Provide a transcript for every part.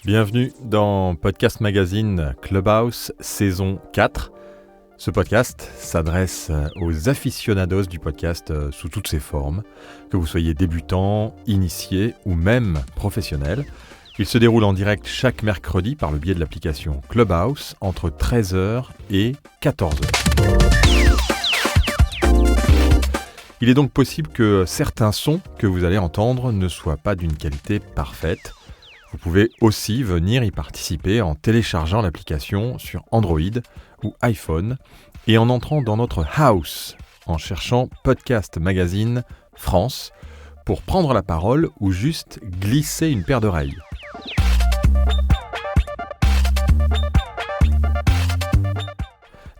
Bienvenue dans Podcast Magazine Clubhouse saison 4. Ce podcast s'adresse aux aficionados du podcast sous toutes ses formes, que vous soyez débutant, initié ou même professionnel. Il se déroule en direct chaque mercredi par le biais de l'application Clubhouse entre 13h et 14h. Il est donc possible que certains sons que vous allez entendre ne soient pas d'une qualité parfaite. Vous pouvez aussi venir y participer en téléchargeant l'application sur Android ou iPhone et en entrant dans notre house en cherchant Podcast Magazine France pour prendre la parole ou juste glisser une paire d'oreilles.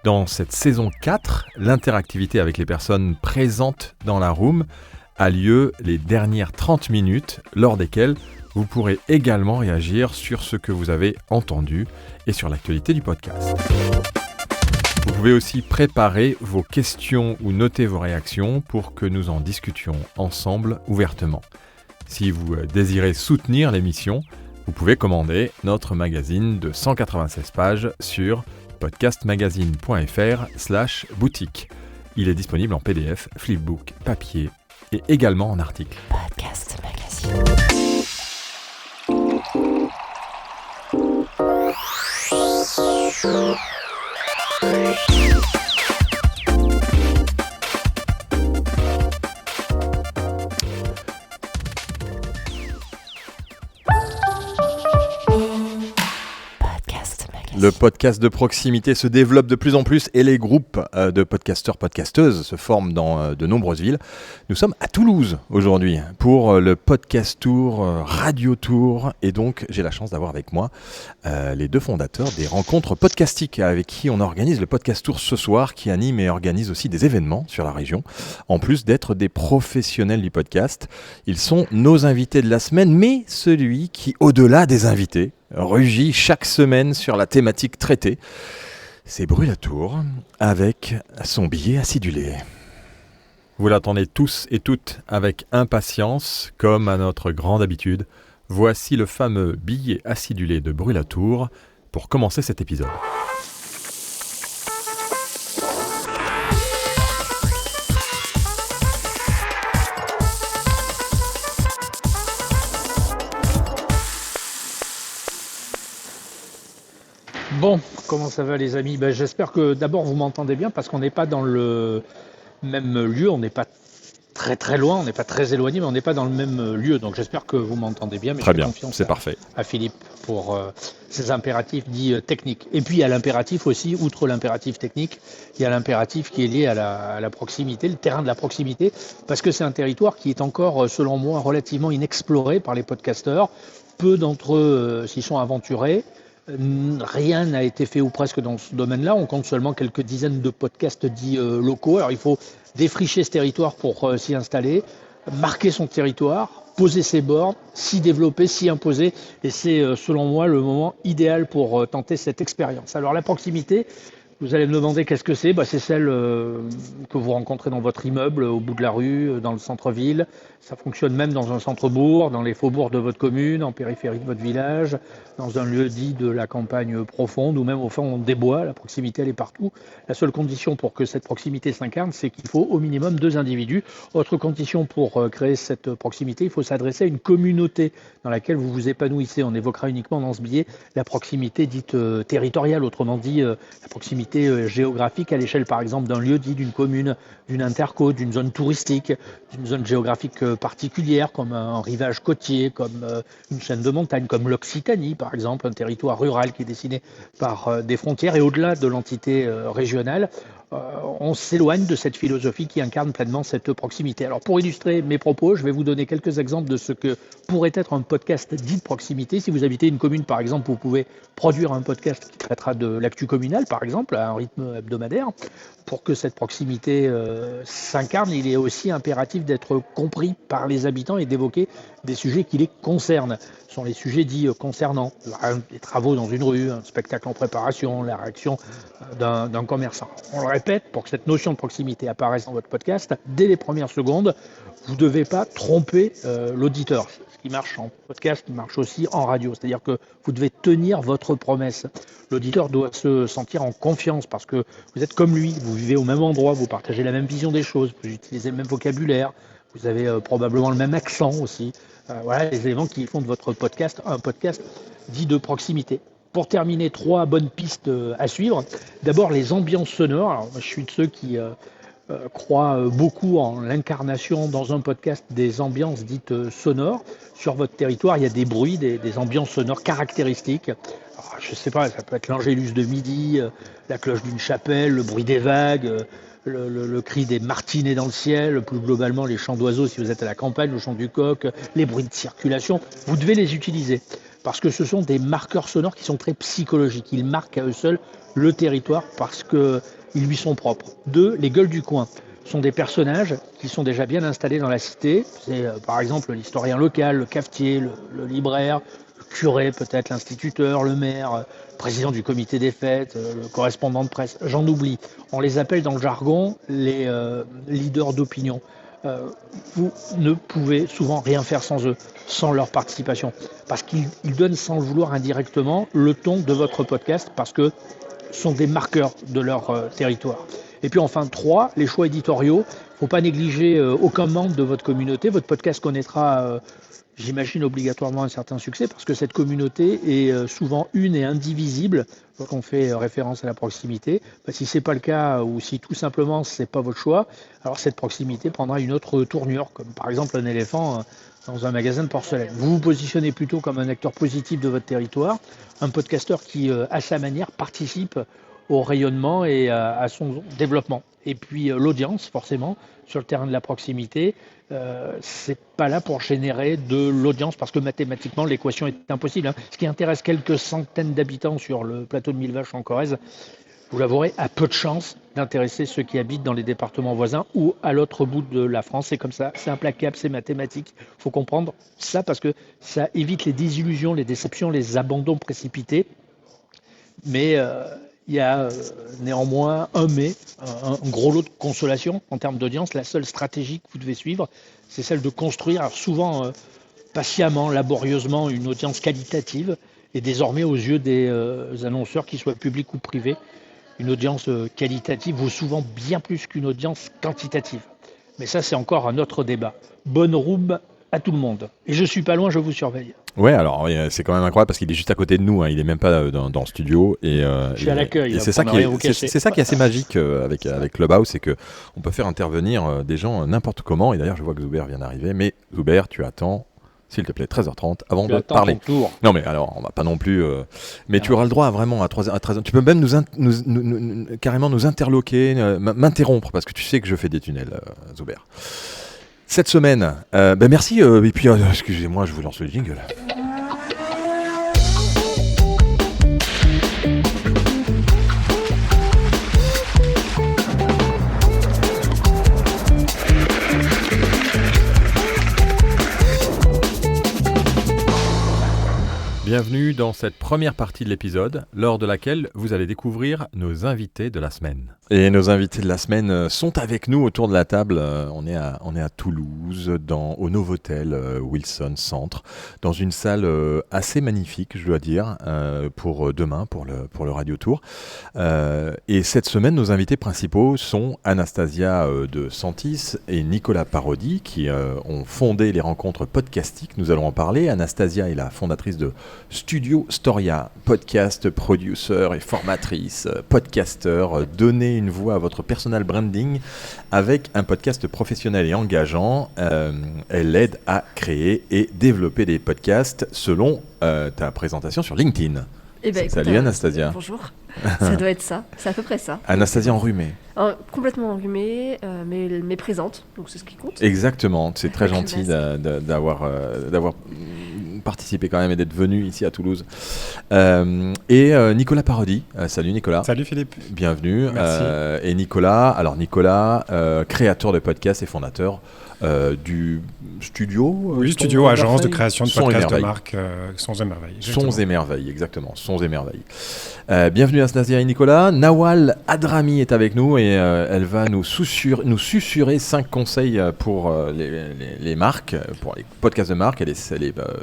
Dans cette saison 4, l'interactivité avec les personnes présentes dans la room a lieu les dernières 30 minutes lors desquelles vous pourrez également réagir sur ce que vous avez entendu et sur l'actualité du podcast. Vous pouvez aussi préparer vos questions ou noter vos réactions pour que nous en discutions ensemble ouvertement. Si vous désirez soutenir l'émission, vous pouvez commander notre magazine de 196 pages sur podcastmagazine.fr/boutique. Il est disponible en PDF, flipbook, papier et également en article. Podcast Magazine. Le podcast de proximité se développe de plus en plus et les groupes de podcasteurs, podcasteuses se forment dans de nombreuses villes. Nous sommes à Toulouse aujourd'hui pour le podcast tour, radio tour et donc j'ai la chance d'avoir avec moi les deux fondateurs des rencontres podcastiques avec qui on organise le podcast tour ce soir, qui anime et organise aussi des événements sur la région, en plus d'être des professionnels du podcast. Ils sont nos invités de la semaine, mais celui qui, au-delà des invités, rugit chaque semaine sur la thématique traitée, c'est Brûlatour avec son billet acidulé. Vous l'attendez tous et toutes avec impatience, comme à notre grande habitude. Voici le fameux billet acidulé de Brûlatour pour commencer cet épisode. Bon, comment ça va les amis? J'espère que d'abord vous m'entendez bien parce qu'on n'est pas dans le même lieu, on n'est pas très loin, on n'est pas très éloigné, mais on n'est pas dans le même lieu. Donc j'espère que vous m'entendez bien. Mais Très je fais bien, confiance c'est parfait. à Philippe pour ses impératifs dits techniques. Et puis il y a l'impératif aussi, outre l'impératif technique, il y a l'impératif qui est lié à la proximité, le terrain de la proximité, parce que c'est un territoire qui est encore, selon moi, relativement inexploré par les podcasteurs. Peu d'entre eux s'y sont aventurés. Rien n'a été fait ou presque dans ce domaine-là. On compte seulement quelques dizaines de podcasts dits locaux. Alors il faut défricher ce territoire pour s'y installer, marquer son territoire, poser ses bornes, s'y développer, s'y imposer. Et c'est selon moi le moment idéal pour tenter cette expérience. Alors la proximité, vous allez me demander qu'est-ce que c'est? C'est celle que vous rencontrez dans votre immeuble, au bout de la rue, dans le centre-ville. Ça fonctionne même dans un centre-bourg, dans les faubourgs de votre commune, en périphérie de votre village, dans un lieu dit de la campagne profonde ou même au fond des bois. La proximité, elle est partout. La seule condition pour que cette proximité s'incarne, c'est qu'il faut au minimum 2 individus. Autre condition pour créer cette proximité, il faut s'adresser à une communauté dans laquelle vous vous épanouissez. On évoquera uniquement dans ce billet la proximité dite territoriale, autrement dit la proximité géographique à l'échelle par exemple d'un lieu dit d'une commune, d'une interco, d'une zone touristique, d'une zone géographique particulière comme un rivage côtier, comme une chaîne de montagne, comme l'Occitanie par exemple, un territoire rural qui est dessiné par des frontières et au-delà de l'entité régionale. On s'éloigne de cette philosophie qui incarne pleinement cette proximité. Alors pour illustrer mes propos, je vais vous donner quelques exemples de ce que pourrait être un podcast dit de proximité. Si vous habitez une commune par exemple, vous pouvez produire un podcast qui traitera de l'actu communale par exemple, à un rythme hebdomadaire. Pour que cette proximité s'incarne, il est aussi impératif d'être compris par les habitants et d'évoquer des sujets qui les concernent. Ce sont les sujets dits concernants, les travaux dans une rue, un spectacle en préparation, la réaction d'un commerçant. On le répète, pour que cette notion de proximité apparaisse dans votre podcast, dès les premières secondes, vous ne devez pas tromper l'auditeur. Ce qui marche en podcast marche aussi en radio. C'est-à-dire que vous devez tenir votre promesse. L'auditeur doit se sentir en confiance parce que vous êtes comme lui, vous vivez au même endroit, vous partagez la même vision des choses, vous utilisez le même vocabulaire, vous avez probablement le même accent aussi. Voilà les éléments qui font de votre podcast un podcast dit de proximité. Pour terminer, 3 bonnes pistes à suivre. D'abord, les ambiances sonores. Alors, moi, je suis de ceux qui croient beaucoup en l'incarnation dans un podcast des ambiances dites sonores. Sur votre territoire, il y a des bruits, des ambiances sonores caractéristiques. Alors, je ne sais pas, ça peut être l'angélus de midi, la cloche d'une chapelle, le bruit des vagues, le cri des martinets dans le ciel, plus globalement les chants d'oiseaux si vous êtes à la campagne, le chant du coq, les bruits de circulation. Vous devez les utiliser. Parce que ce sont des marqueurs sonores qui sont très psychologiques. Ils marquent à eux seuls le territoire parce qu'ils lui sont propres. 2, les gueules du coin sont des personnages qui sont déjà bien installés dans la cité. C'est par exemple l'historien local, le cafetier, le libraire, le curé peut-être, l'instituteur, le maire, le président du comité des fêtes, le correspondant de presse. J'en oublie. On les appelle dans le jargon les leaders d'opinion. Vous ne pouvez souvent rien faire sans eux, sans leur participation, parce qu'ils donnent sans le vouloir indirectement le ton de votre podcast, parce que ce sont des marqueurs de leur territoire. Et puis enfin 3, les choix éditoriaux. Il ne faut pas négliger aucun membre de votre communauté. Votre podcast connaîtra, j'imagine, obligatoirement un certain succès, parce que cette communauté est souvent une et indivisible. Lorsqu'on fait référence à la proximité, si ce n'est pas le cas ou si tout simplement ce n'est pas votre choix, alors cette proximité prendra une autre tournure, comme par exemple un éléphant dans un magasin de porcelaine. Vous vous positionnez plutôt comme un acteur positif de votre territoire, un podcasteur qui, à sa manière, participe au rayonnement et à son développement. Et puis l'audience, forcément, sur le terrain de la proximité, c'est pas là pour générer de l'audience parce que mathématiquement l'équation est impossible. Ce qui intéresse quelques centaines d'habitants sur le plateau de Millevaches en Corrèze, vous l'avouerez, a peu de chance d'intéresser ceux qui habitent dans les départements voisins ou à l'autre bout de la France. C'est comme ça, c'est implacable, c'est mathématique. Il faut comprendre ça parce que ça évite les désillusions, les déceptions, les abandons précipités. Mais il y a néanmoins un gros lot de consolation en termes d'audience. La seule stratégie que vous devez suivre, c'est celle de construire, alors souvent patiemment, laborieusement, une audience qualitative. Et désormais, aux yeux des annonceurs, qu'ils soient publics ou privés, une audience qualitative vaut souvent bien plus qu'une audience quantitative. Mais ça, c'est encore un autre débat. Bonne roube à tout le monde. Et je suis pas loin, je vous surveille. Ouais, alors c'est quand même incroyable parce qu'il est juste à côté de nous, hein, il est même pas dans le studio et je suis à l'accueil. Et c'est ça qui est assez magique avec Clubhouse, c'est que on peut faire intervenir des gens n'importe comment. Et d'ailleurs, je vois que Zuber vient d'arriver, mais Zuber, tu attends, s'il te plaît, 13h30 avant de parler. Non mais alors, on va pas non plus. Mais tu auras le droit vraiment à 13h. Tu peux même carrément nous interloquer, m'interrompre parce que tu sais que je fais des tunnels, Zuber. Cette semaine, merci, et puis excusez-moi, je vous lance le jingle. Bienvenue dans cette première partie de l'épisode, lors de laquelle vous allez découvrir nos invités de la semaine. Et nos invités de la semaine sont avec nous autour de la table. On est à Toulouse, au Novotel Wilson Centre, dans une salle assez magnifique, je dois dire, pour demain, pour le Radio Tour. Et cette semaine, nos invités principaux sont Anastasia de Santis et Nicolas Parodi, qui ont fondé les rencontres podcastiques. Nous allons en parler. Anastasia est la fondatrice de Studio Storia, podcast, producer et formatrice, podcasteur, donnez une voix à votre personal branding avec un podcast professionnel et engageant. Elle aide à créer et développer des podcasts selon ta présentation sur LinkedIn. Salut Anastasia. Bonjour, ça doit être ça, c'est à peu près ça. Anastasia enrhumée. Complètement enrhumée, mais présente, donc c'est ce qui compte. Exactement, c'est très gentil d'avoir participé quand même et d'être venu ici à Toulouse. Et Nicolas Parodi. Salut Nicolas. Salut Philippe. Bienvenue. Merci. Et Nicolas, créateur de podcast et fondateur du studio. Oui, studio, agence de création de Sons et podcasts de merveilles. marque, Sons et merveilles. Sons et merveilles, exactement. Sons et merveilles. Bienvenue Anastasia et Nicolas. Nawal Adrami est avec nous et elle va nous susurrer 5 conseils pour les marques, pour les podcasts de marque. Elle est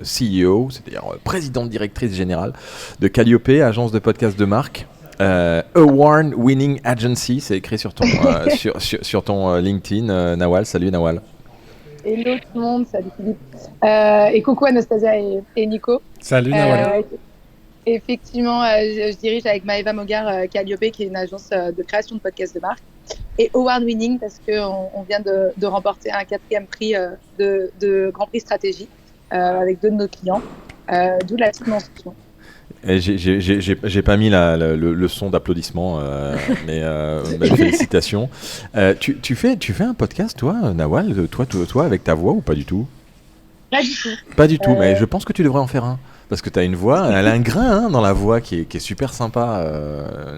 CEO, c'est-à-dire présidente directrice générale de Calliope, agence de podcasts de marque. Award Winning Agency, c'est écrit sur ton, sur ton LinkedIn. Nawal, salut Nawal. Hello tout le monde, salut Philippe. Et coucou Anastasia et Nico. Salut Nawal. Effectivement, je dirige avec Maëva Mogar Calliope, qui est une agence de création de podcasts de marque. Et Award Winning, parce qu'on vient de remporter un 4e prix de Grand Prix Stratégie avec 2 de nos clients. D'où la petite mention. J'ai pas mis le son d'applaudissement, mais félicitations. Tu fais un podcast, toi, Nawal, toi, avec ta voix ou pas du tout? Pas du tout. Pas du tout, mais je pense que tu devrais en faire un. Parce que tu as une voix, elle a un grain dans la voix qui est super sympa,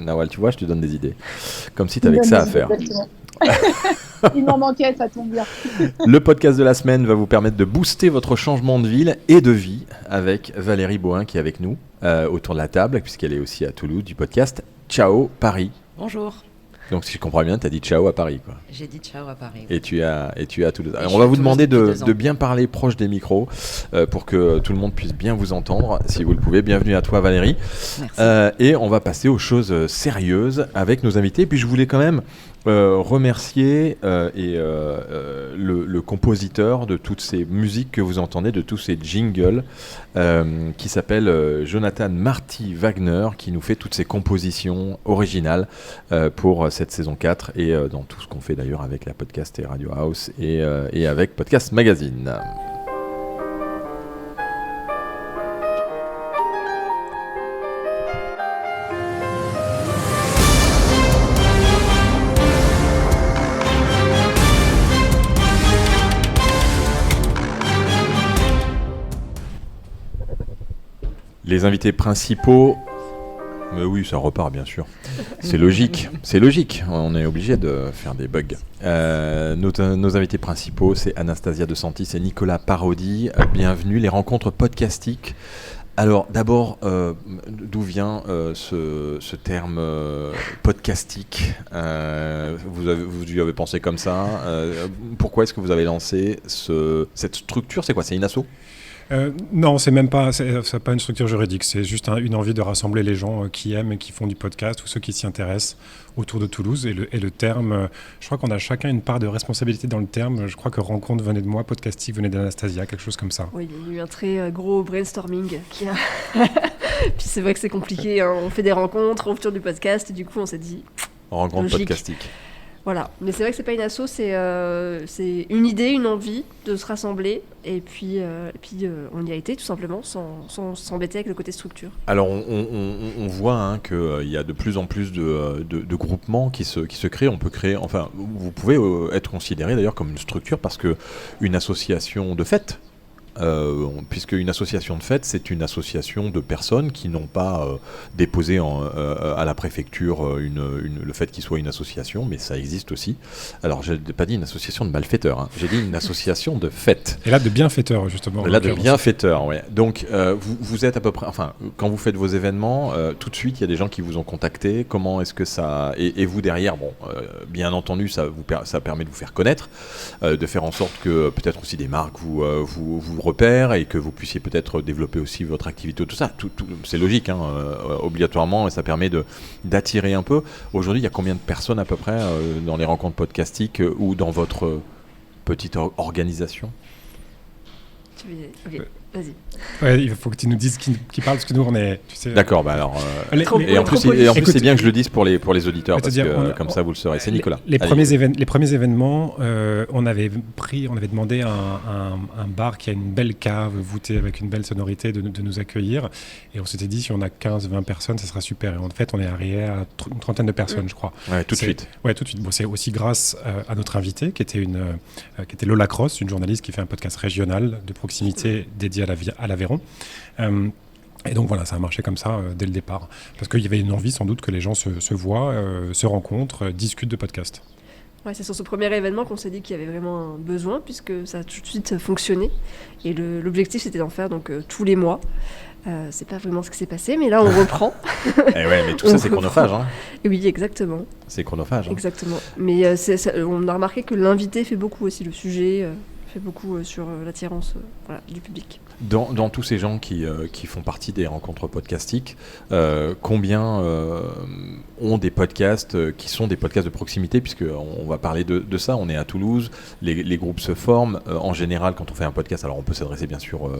Nawal. Tu vois, je te donne des idées. Comme si tu avais que ça à faire. Il m'en manquait, ça tombe bien. Le podcast de la semaine va vous permettre de booster votre changement de ville et de vie avec Valérie Bohin qui est avec nous autour de la table, puisqu'elle est aussi à Toulouse du podcast Ciao Paris. Bonjour. Donc si je comprends bien, tu as dit ciao à Paris, quoi. J'ai dit ciao à Paris. Et tu es à Toulouse. Alors, on va vous demander de bien parler proche des micros pour que tout le monde puisse bien vous entendre, si vous le pouvez. Bienvenue à toi Valérie. Merci. Et on va passer aux choses sérieuses avec nos invités. Puis je voulais quand même remercier le compositeur de toutes ces musiques que vous entendez, de tous ces jingles, qui s'appelle Jonathan Marty Wagner, qui nous fait toutes ces compositions originales pour cette saison 4 et dans tout ce qu'on fait d'ailleurs avec la podcast et Radio House et avec Podcast Magazine. Les invités principaux, mais oui, ça repart bien sûr. C'est logique, on est obligé de faire des bugs. Nos invités principaux, c'est Anastasia De Santis et Nicolas Parodi. Bienvenue, les rencontres podcastiques. Alors d'abord, d'où vient ce terme podcastique? Vous y avez pensé comme ça? Pourquoi est-ce que vous avez lancé cette structure? C'est quoi? C'est une asso? Non, c'est même pas, c'est pas une structure juridique, c'est juste une envie de rassembler les gens qui aiment et qui font du podcast ou ceux qui s'y intéressent autour de Toulouse. Et le terme, je crois qu'on a chacun une part de responsabilité dans le terme. Je crois que rencontre venait de moi, podcastique venait d'Anastasia, quelque chose comme ça. Oui, il y a eu un très gros brainstorming qui a... Puis c'est vrai que c'est compliqué, hein. On fait des rencontres autour du podcast et du coup on s'est dit... Rencontre logique. podcastique. Voilà, mais c'est vrai que c'est pas une asso, c'est une idée, une envie de se rassembler et puis on y a été tout simplement sans s'embêter avec le côté structure. Alors on voit qu'il y a de plus en plus de groupements qui se créent. On peut créer, enfin vous pouvez être considéré d'ailleurs comme une structure parce que une association de fait. Puisque une association de fait, c'est une association de personnes qui n'ont pas déposé à la préfecture le fait qu'il soit une association, mais ça existe aussi. Alors, je n'ai pas dit une association de malfaiteurs, hein. J'ai dit une association de fait. Et là, de bienfaiteurs, justement. Là, de bienfaiteurs, oui. Donc, vous êtes à peu près... Enfin, quand vous faites vos événements, tout de suite, il y a des gens qui vous ont contacté. Comment est-ce que ça... Et vous, derrière, bien entendu, ça permet de vous faire connaître, de faire en sorte que peut-être aussi des marques vous repères et que vous puissiez peut-être développer aussi votre activité, tout ça, c'est logique, hein, obligatoirement, et ça permet d'attirer un peu. Aujourd'hui, il y a combien de personnes à peu près dans les rencontres podcastiques ou dans votre petite organisation? Ok, vas-y. Ouais, il faut que tu nous dises qui parle, parce que nous, on est... Tu sais, d'accord, bah alors... et en plus, c'est bien que je le dise pour les auditeurs, parce que comme ça, vous le saurez. C'est Nicolas. Les premiers événements, on avait demandé à un bar qui a une belle cave voûtée avec une belle sonorité de nous accueillir. Et on s'était dit, si on a 15-20 personnes, ça sera super. Et en fait, on est arrivé à une trentaine de personnes, je crois. Ouais, tout de suite. Ouais, tout de suite. Bon, c'est aussi grâce à notre invité, qui était Lola Cross, une journaliste qui fait un podcast régional de proximité dédié à l'Aveyron. Et donc voilà, ça a marché comme ça dès le départ. Parce qu'il y avait une envie sans doute que les gens se voient, se rencontrent, discutent de podcasts. Ouais, c'est sur ce premier événement qu'on s'est dit qu'il y avait vraiment un besoin, puisque ça a tout de suite fonctionné. Et l'objectif, c'était d'en faire donc, tous les mois. C'est pas vraiment ce qui s'est passé, mais là, on reprend. Eh ouais, mais tout ça, c'est chronophage. Hein. Oui, exactement. C'est chronophage. Hein. Exactement. Mais on a remarqué que l'invité fait beaucoup aussi, le sujet fait beaucoup sur l'attirance du public. Dans tous ces gens qui font partie des rencontres podcastiques, combien ont des podcasts qui sont des podcasts de proximité, puisqu'on va parler de ça, on est à Toulouse, les groupes se forment. En général, quand on fait un podcast, alors on peut s'adresser bien sûr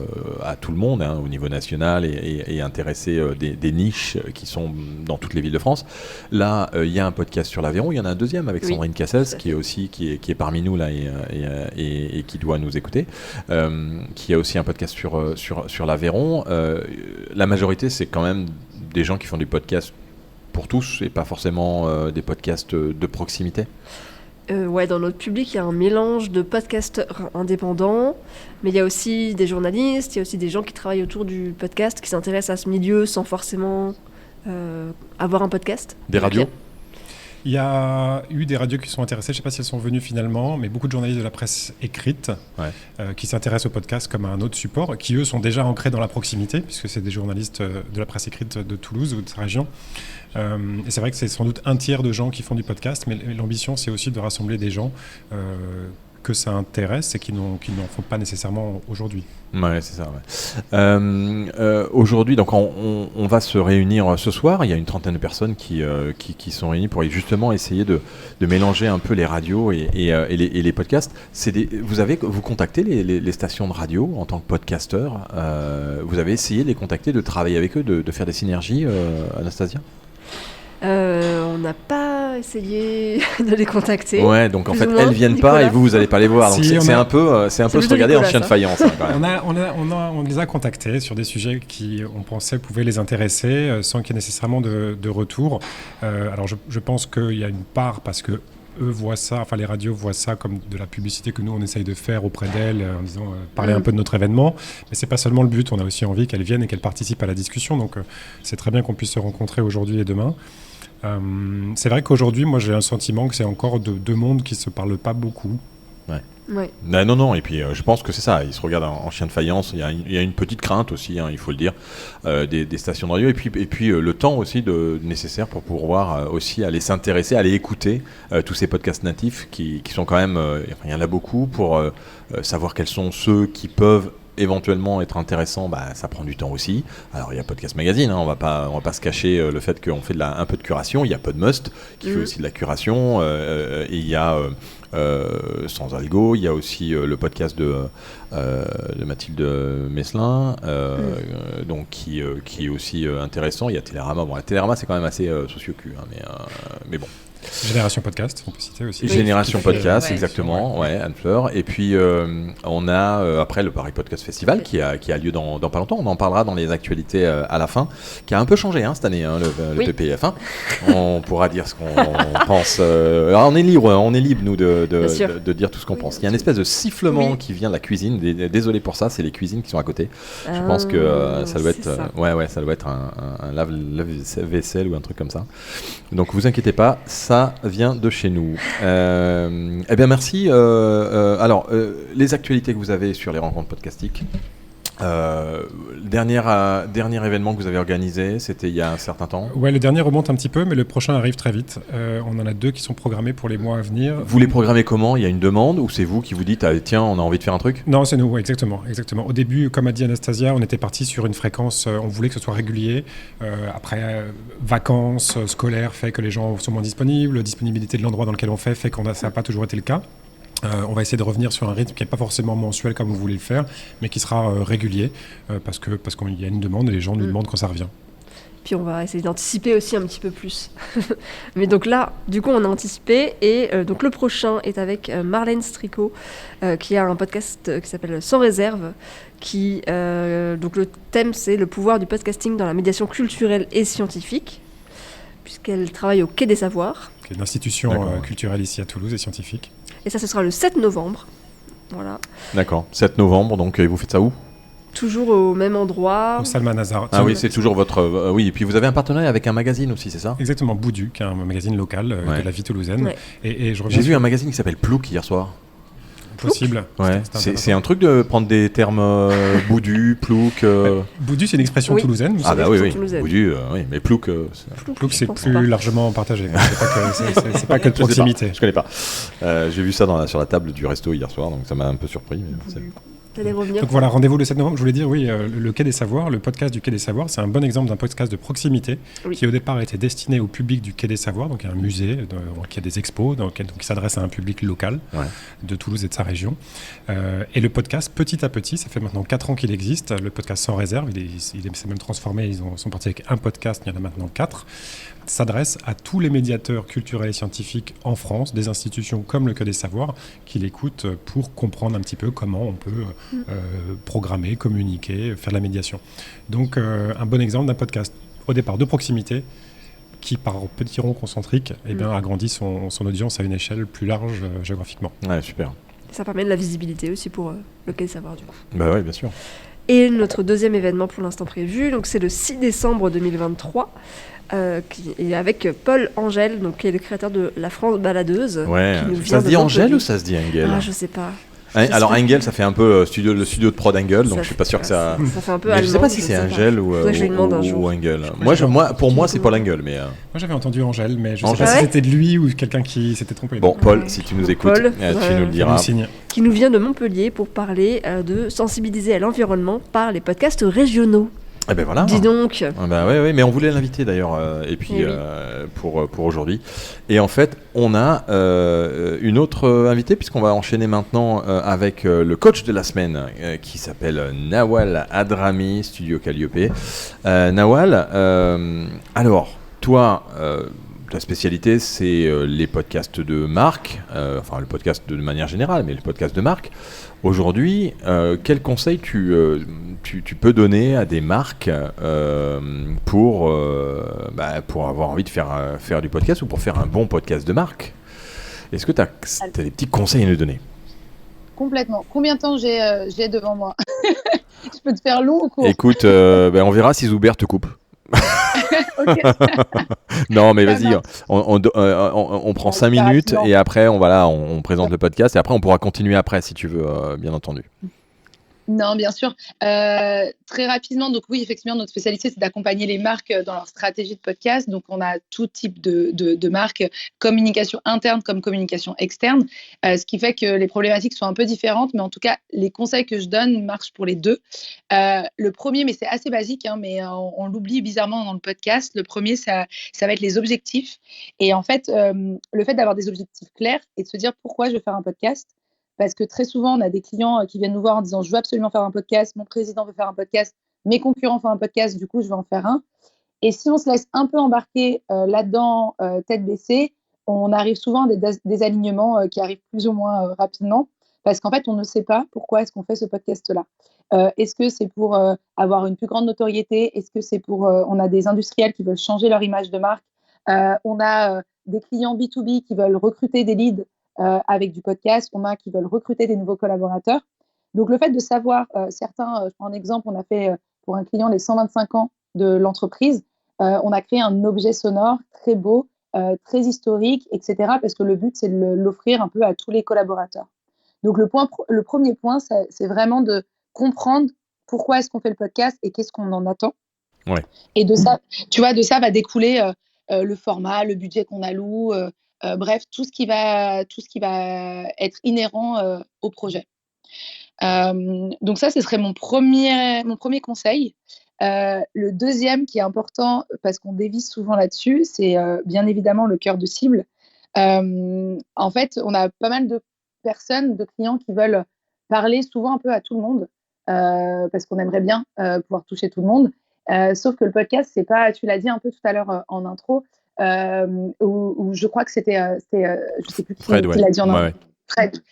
à tout le monde, hein, au niveau national, et intéresser des niches qui sont dans toutes les villes de France. Là, il y a un podcast sur l'Aveyron, il y en a un deuxième avec Sandrine Cassès, qui est parmi nous là et qui doit nous écouter, qui a aussi un podcast sur l'Aveyron. La majorité, c'est quand même des gens qui font des podcasts pour tous et pas forcément des podcasts de proximité. Ouais, dans notre public, il y a un mélange de podcasteurs indépendants, mais il y a aussi des journalistes, il y a aussi des gens qui travaillent autour du podcast, qui s'intéressent à ce milieu sans forcément avoir un podcast. Des radios ? Il y a eu des radios qui sont intéressées, je ne sais pas si elles sont venues finalement, mais beaucoup de journalistes de la presse écrite qui s'intéressent au podcast comme à un autre support, qui eux sont déjà ancrés dans la proximité, puisque c'est des journalistes de la presse écrite de Toulouse ou de sa région. Et c'est vrai que c'est sans doute un tiers de gens qui font du podcast, mais l'ambition c'est aussi de rassembler des gens que ça intéresse et qui n'en font pas nécessairement aujourd'hui. Ouais, c'est ça. Ouais. Aujourd'hui, donc on va se réunir ce soir. Il y a une trentaine de personnes qui sont réunies pour justement essayer de mélanger un peu les radios et les podcasts. Vous contactez les stations de radio en tant que podcasteur. Vous avez essayé de les contacter, de travailler avec eux, de faire des synergies, Anastasia ? On n'a pas essayé de les contacter. Ouais, donc en fait, moins, elles viennent Nicolas. pas et vous allez pas les voir. Donc c'est un peu se regarder en chien de faïence. Hein, quand même. On les a contactés sur des sujets qui, on pensait, pouvaient les intéresser sans qu'il y ait nécessairement de retour. Alors je pense qu'il y a une part parce que eux voient ça, enfin les radios voient ça comme de la publicité que nous on essaye de faire auprès d'elles en disant parler un peu de notre événement, mais c'est pas seulement le but, on a aussi envie qu'elles viennent et qu'elles participent à la discussion, donc c'est très bien qu'on puisse se rencontrer aujourd'hui et demain. C'est vrai qu'aujourd'hui moi j'ai un sentiment que c'est encore deux mondes qui se parlent pas beaucoup. Ouais. Non, et puis je pense que c'est ça, ils se regardent en chien de faïence, il y a une petite crainte aussi, hein, il faut le dire, des stations de radio, et puis le temps aussi nécessaire pour pouvoir aussi aller s'intéresser, aller écouter tous ces podcasts natifs qui sont quand même, il y en a beaucoup, pour savoir quels sont ceux qui peuvent éventuellement être intéressant, ça prend du temps aussi. Alors il y a Podcast Magazine, hein, on va pas se cacher le fait qu'on fait un peu de curation. Il y a Podmust qui fait aussi de la curation, et il y a Sans Algo, il y a aussi le podcast de Mathilde Meslin, donc qui est aussi intéressant. Il y a Télérama. Bon, Télérama c'est quand même assez socio-cul, hein, mais bon. Génération Podcast, on peut citer aussi. Génération Podcast, exactement, ouais, Anne-Fleur. Et puis on a après le Paris Podcast Festival qui a lieu dans pas longtemps. On en parlera dans les actualités à la fin, qui a un peu changé cette année, le PPF. On pourra dire ce qu'on pense. Alors on est libre nous de dire tout ce qu'on pense. Il y a une espèce de sifflement qui vient de la cuisine. Désolé pour ça, c'est les cuisines qui sont à côté. Je pense que ça doit être, ça doit être un lave-vaisselle ou un truc comme ça. Donc vous inquiétez pas, ça vient de chez nous. Eh bien, merci. Alors, les actualités que vous avez sur les rencontres podcastiques. Dernier événement que vous avez organisé, c'était il y a un certain temps. Ouais, le dernier remonte un petit peu, mais le prochain arrive très vite. On en a 2 qui sont programmés pour les mois à venir. Vous les programmez comment ? Il y a une demande ou c'est vous qui vous dites tiens, on a envie de faire un truc ? Non, c'est nous, exactement. Au début, comme a dit Anastasia, on était parti sur une fréquence, on voulait que ce soit régulier. Après, vacances scolaires fait que les gens sont moins disponibles, disponibilité de l'endroit dans lequel on fait que ça n'a pas toujours été le cas. On va essayer de revenir sur un rythme qui n'est pas forcément mensuel comme vous voulez le faire, mais qui sera régulier, parce qu'il y a une demande et les gens nous demandent quand ça revient. Puis on va essayer d'anticiper aussi un petit peu plus. Mais donc là, du coup, on a anticipé, et donc le prochain est avec Marlène Stricot, qui a un podcast qui s'appelle Sans réserve, donc le thème c'est le pouvoir du podcasting dans la médiation culturelle et scientifique, puisqu'elle travaille au Quai des Savoirs. Qui est une institution culturelle ici à Toulouse et scientifique. Et ça, ce sera le 7 novembre. Voilà. D'accord, 7 novembre, donc vous faites ça où ? toujours au même endroit. Au Salman Azar. Ah oui, c'est toujours votre... oui, et puis vous avez un partenariat avec un magazine aussi, c'est ça? Exactement, Boudu, qui est un magazine local Ouais. de la vie toulousaine. Ouais. Et je reviens J'ai vu un magazine qui s'appelle Plouc hier soir. possible. Ouais, C'était c'est un truc de prendre des termes boudu, plouc... Boudu, c'est une expression Oui. toulousaine. Ah bah oui, oui, Toulousaine. boudu, oui, mais plouc... Plouc, Je c'est pense plus pas. largement partagé. C'est pas que de Je sais pas, proximité. je connais pas. J'ai vu ça sur la table du resto hier soir, donc ça m'a un peu surpris. Mais c'est- T'allais revenir. Donc voilà, rendez-vous le 7 novembre. Je voulais dire, oui, le Quai des Savoirs, le podcast du Quai des Savoirs, c'est un bon exemple d'un podcast de proximité Oui. qui au départ était destiné au public du Quai des Savoirs, donc un musée qui a des expos, donc qui s'adresse à un public local Ouais. de Toulouse et de sa région. Et le podcast, petit à petit, ça fait maintenant 4 ans qu'il existe, le podcast Sans Réserve, il s'est même transformé, ils sont partis avec un podcast, il y en a maintenant 4, s'adresse à tous les médiateurs culturels et scientifiques en France, des institutions comme le Quai des Savoirs, qui l'écoutent pour comprendre un petit peu comment on peut programmer, communiquer, faire de la médiation. Donc un bon exemple d'un podcast au départ de proximité qui, par petits ronds concentriques, agrandit son audience à une échelle plus large géographiquement. Ouais, super. Ça permet de la visibilité aussi pour le Quai des Savoirs du coup. Bah oui, bien sûr. Et notre deuxième événement pour l'instant prévu, donc c'est le 6 décembre 2023, qui est avec Paul Angel, donc qui est le créateur de La France Baladeuse. Ouais. qui nous vient Ça se de dit Montpellier. Angel ou ça se dit Engel? Ah, je sais pas. Alors Engel, ça fait un peu le studio de prod Engel, donc Ça je suis pas sûr que ça... Ça fait un peu Mais je sais allemand, pas si c'est Angel ou Faudrait que je lui demande un jour. Engel. crois Pour moi, c'est Paul Engel, mais... Moi j'avais entendu Angèle, mais je ne sais Angèle. pas Ah si ouais c'était de lui ou quelqu'un qui s'était trompé. Bon, Donc, Paul, Ouais. si tu nous écoutes, Paul, tu nous le fais-nous diras. signe. Qui nous vient de Montpellier pour parler de sensibiliser à l'environnement par les podcasts régionaux. Eh ben voilà. Dis donc. Ah bah ouais, mais on voulait l'inviter d'ailleurs, et puis Eh oui. pour aujourd'hui. Et en fait, on a une autre invitée, puisqu'on va enchaîner maintenant avec le coach de la semaine, qui s'appelle Nawal Adrami, Studio Calliope. Nawal, alors, toi, ta spécialité, c'est les podcasts de marque, enfin le podcast de manière générale, mais les podcasts de marque. Aujourd'hui, quel conseil tu peux donner à des marques pour avoir envie de faire du podcast ou pour faire un bon podcast de marque? Est-ce que tu as des petits conseils à nous donner? Complètement. Combien de temps j'ai devant moi? Je peux te faire long ou court? Écoute, on verra si Zuber te coupe. Ok. Non, mais Ça vas-y, marche. on prend Ouais, 5 super minutes rapidement. et après, on présente le podcast et après, on pourra continuer après si tu veux, bien entendu. Non, bien sûr. Très rapidement, donc oui, effectivement, notre spécialité, c'est d'accompagner les marques dans leur stratégie de podcast. Donc, on a tout type de marques, communication interne comme communication externe, ce qui fait que les problématiques sont un peu différentes, mais en tout cas, les conseils que je donne marchent pour les deux. Le premier, mais c'est assez basique, hein, mais on l'oublie bizarrement dans le podcast. Le premier, ça va être les objectifs. Et en fait, le fait d'avoir des objectifs clairs et de se dire pourquoi je veux faire un podcast. Parce que très souvent, on a des clients qui viennent nous voir en disant « Je veux absolument faire un podcast, mon président veut faire un podcast, mes concurrents font un podcast, du coup, je vais en faire un. » Et si on se laisse un peu embarquer là-dedans, tête baissée, on arrive souvent à des alignements qui arrivent plus ou moins rapidement. Parce qu'en fait, on ne sait pas pourquoi est-ce qu'on fait ce podcast-là. Est-ce que c'est pour avoir une plus grande notoriété? Est-ce que c'est pour... on a des industriels qui veulent changer leur image de marque. On a des clients B2B qui veulent recruter des leads avec du podcast, on a qui veulent recruter des nouveaux collaborateurs. Donc, le fait de savoir, certains, je prends un exemple, on a fait pour un client les 125 ans de l'entreprise, on a créé un objet sonore très beau, très historique, etc. Parce que le but, c'est de l'offrir un peu à tous les collaborateurs. Donc, le premier point, c'est vraiment de comprendre pourquoi est-ce qu'on fait le podcast et qu'est-ce qu'on en attend. Ouais. Et de ça, tu vois, de ça va découler le format, le budget qu'on alloue, bref, tout ce qui va être inhérent au projet. Donc ça, ce serait mon premier conseil. Le deuxième qui est important, parce qu'on dévisse souvent là-dessus, c'est bien évidemment le cœur de cible. En fait, on a pas mal de personnes, de clients qui veulent parler souvent un peu à tout le monde, parce qu'on aimerait bien pouvoir toucher tout le monde. Sauf que le podcast, c'est pas, tu l'as dit un peu tout à l'heure en intro, où je crois que c'était je sais plus qui Fred, l'a dit en ouais. Fred.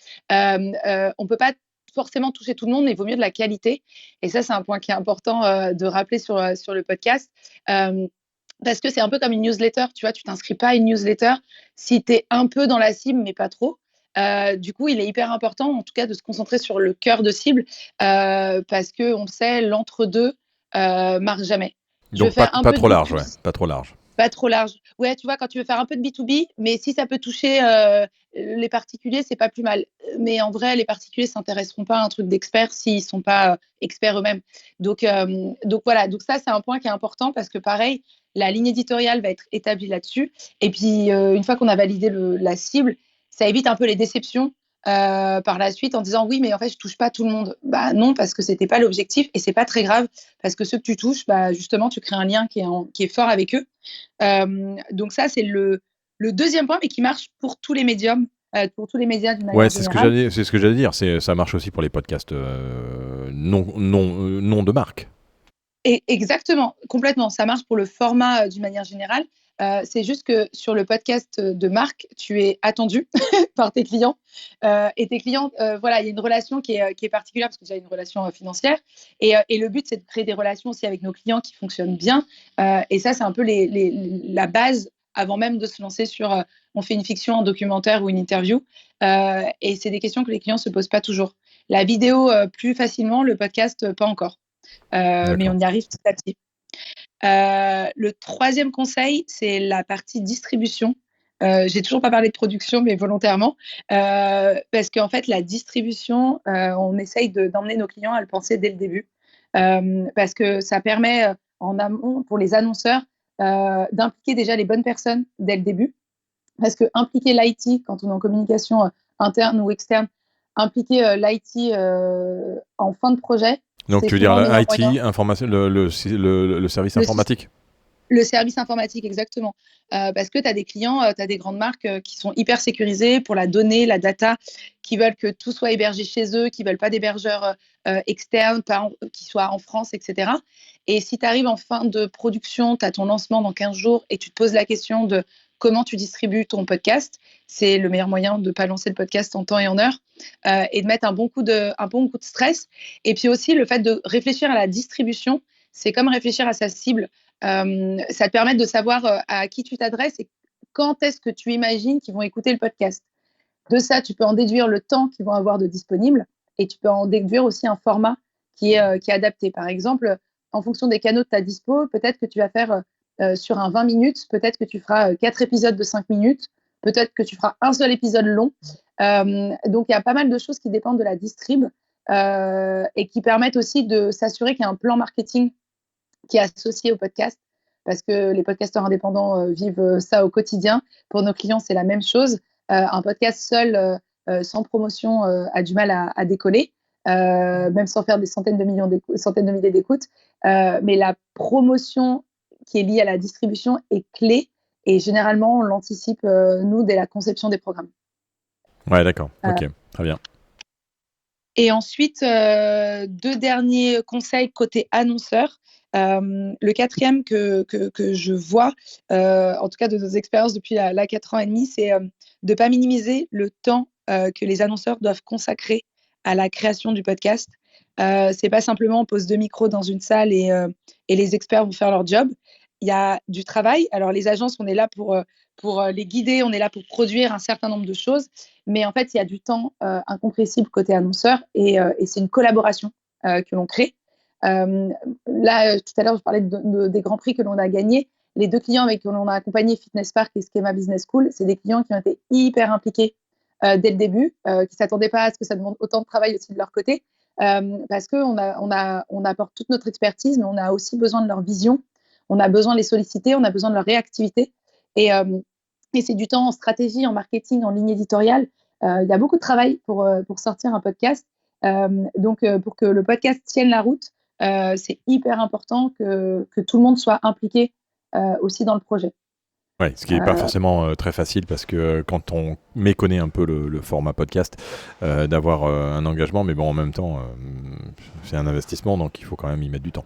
On peut pas forcément toucher tout le monde, mais il vaut mieux de la qualité. Et ça, c'est un point qui est important de rappeler sur le podcast. Parce que c'est un peu comme une newsletter, tu vois, tu t'inscris pas à une newsletter si tu es un peu dans la cible, mais pas trop. Du coup, il est hyper important, en tout cas, de se concentrer sur le cœur de cible parce qu'on le sait, l'entre-deux marche jamais. Donc pas trop large, ouais, pas trop large. Pas trop large. Ouais, tu vois, quand tu veux faire un peu de B2B, mais si ça peut toucher les particuliers, c'est pas plus mal. Mais en vrai, les particuliers s'intéresseront pas à un truc d'expert s'ils sont pas experts eux-mêmes. Donc voilà, donc ça, c'est un point qui est important parce que pareil, la ligne éditoriale va être établie là-dessus. Et puis, une fois qu'on a validé la cible, ça évite un peu les déceptions par la suite en disant oui, mais en fait, je touche pas tout le monde. Bah non, parce que c'était pas l'objectif et c'est pas très grave parce que ceux que tu touches, bah justement, tu crées un lien qui est fort avec eux. Donc ça, c'est le deuxième point, mais qui marche pour tous les médiums, pour tous les médias d'une manière générale. C'est ce que j'allais dire. Ça marche aussi pour les podcasts non de marque. Et exactement, complètement. Ça marche pour le format d'une manière générale. C'est juste que sur le podcast de marque, tu es attendu par tes clients. Et tes clients, voilà, il y a une relation qui est particulière parce que déjà, il y a une relation financière. Et le but, c'est de créer des relations aussi avec nos clients qui fonctionnent bien. Et ça, c'est un peu la base avant même de se lancer sur on fait une fiction, un documentaire ou une interview. Et c'est des questions que les clients ne se posent pas toujours. La vidéo, plus facilement, le podcast, pas encore. Mais on y arrive petit à petit. Le troisième conseil, c'est la partie distribution. J'ai toujours pas parlé de production, mais volontairement, parce qu'en fait, la distribution, on essaye d'emmener nos clients à le penser dès le début, parce que ça permet en amont pour les annonceurs d'impliquer déjà les bonnes personnes dès le début, parce que impliquer l'IT quand on est en communication interne ou externe, impliquer l'IT en fin de projet. Donc tu veux dire l'IT, le service informatique. Le service informatique, exactement. Parce que tu as des clients, tu as des grandes marques qui sont hyper sécurisées pour la donnée, la data, qui veulent que tout soit hébergé chez eux, qui ne veulent pas d'hébergeurs externes, qui soient en France, etc. Et si tu arrives en fin de production, tu as ton lancement dans 15 jours et tu te poses la question de comment tu distribues ton podcast, c'est le meilleur moyen de ne pas lancer le podcast en temps et en heure et de mettre un bon coup de stress. Et puis aussi, le fait de réfléchir à la distribution, c'est comme réfléchir à sa cible. Ça te permet de savoir à qui tu t'adresses et quand est-ce que tu imagines qu'ils vont écouter le podcast. De ça, tu peux en déduire le temps qu'ils vont avoir de disponible et tu peux en déduire aussi un format qui est adapté. Par exemple, en fonction des canaux de ta dispo, peut-être que tu vas faire sur un 20 minutes, peut-être que tu feras 4 épisodes de 5 minutes, peut-être que tu feras un seul épisode long. Donc, il y a pas mal de choses qui dépendent de la distrib et qui permettent aussi de s'assurer qu'il y a un plan marketing qui est associé au podcast, parce que les podcasteurs indépendants vivent ça au quotidien. Pour nos clients, c'est la même chose. Un podcast seul, sans promotion, a du mal à décoller, même sans faire des centaines de milliers d'écoutes. Mais la promotion qui est liée à la distribution est clé, et généralement, on l'anticipe, nous, dès la conception des programmes. Ouais, d'accord. Ok, très bien. Et ensuite, 2 derniers conseils côté annonceur. Le quatrième que je vois, en tout cas de nos expériences depuis la 4 ans et demi, c'est de ne pas minimiser le temps que les annonceurs doivent consacrer à la création du podcast. C'est pas simplement on pose 2 micros dans une salle et les experts vont faire leur job. Il y a du travail. Alors les agences, on est là pour les guider, on est là pour produire un certain nombre de choses, mais en fait il y a du temps incompressible côté annonceur et c'est une collaboration que l'on crée. Là, tout à l'heure, je parlais des grands prix que l'on a gagnés. Les 2 clients avec qui l'on a accompagné, Fitness Park et Schema Business School, c'est des clients qui ont été hyper impliqués dès le début, qui ne s'attendaient pas à ce que ça demande autant de travail aussi de leur côté, parce qu'on apporte toute notre expertise, mais on a aussi besoin de leur vision, on a besoin de les solliciter, on a besoin de leur réactivité. Et c'est du temps en stratégie, en marketing, en ligne éditoriale. Il y a beaucoup de travail pour sortir un podcast. Donc, pour que le podcast tienne la route, c'est hyper important que tout le monde soit impliqué aussi dans le projet. Ouais, ce qui n'est pas forcément très facile parce que quand on méconnaît un peu le format podcast, d'avoir un engagement, mais bon, en même temps, c'est un investissement, donc il faut quand même y mettre du temps.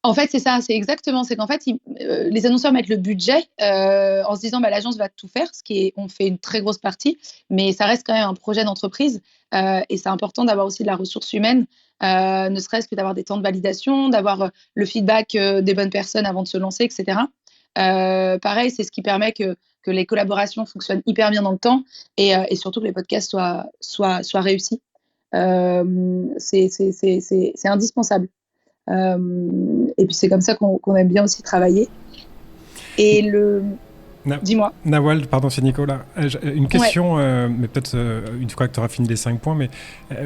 En fait, c'est ça, c'est exactement. C'est qu'en fait, les annonceurs mettent le budget en se disant l'agence va tout faire, on fait une très grosse partie, mais ça reste quand même un projet d'entreprise et c'est important d'avoir aussi de la ressource humaine, ne serait-ce que d'avoir des temps de validation, d'avoir le feedback des bonnes personnes avant de se lancer, etc. Pareil, c'est ce qui permet que que les collaborations fonctionnent hyper bien dans le temps et surtout que les podcasts soient réussis. C'est indispensable. Et puis c'est comme ça qu'on aime bien aussi travailler. Et dis-moi. Nawal, pardon, c'est Nicolas. Une question, mais peut-être une fois que tu auras fini les 5 points, mais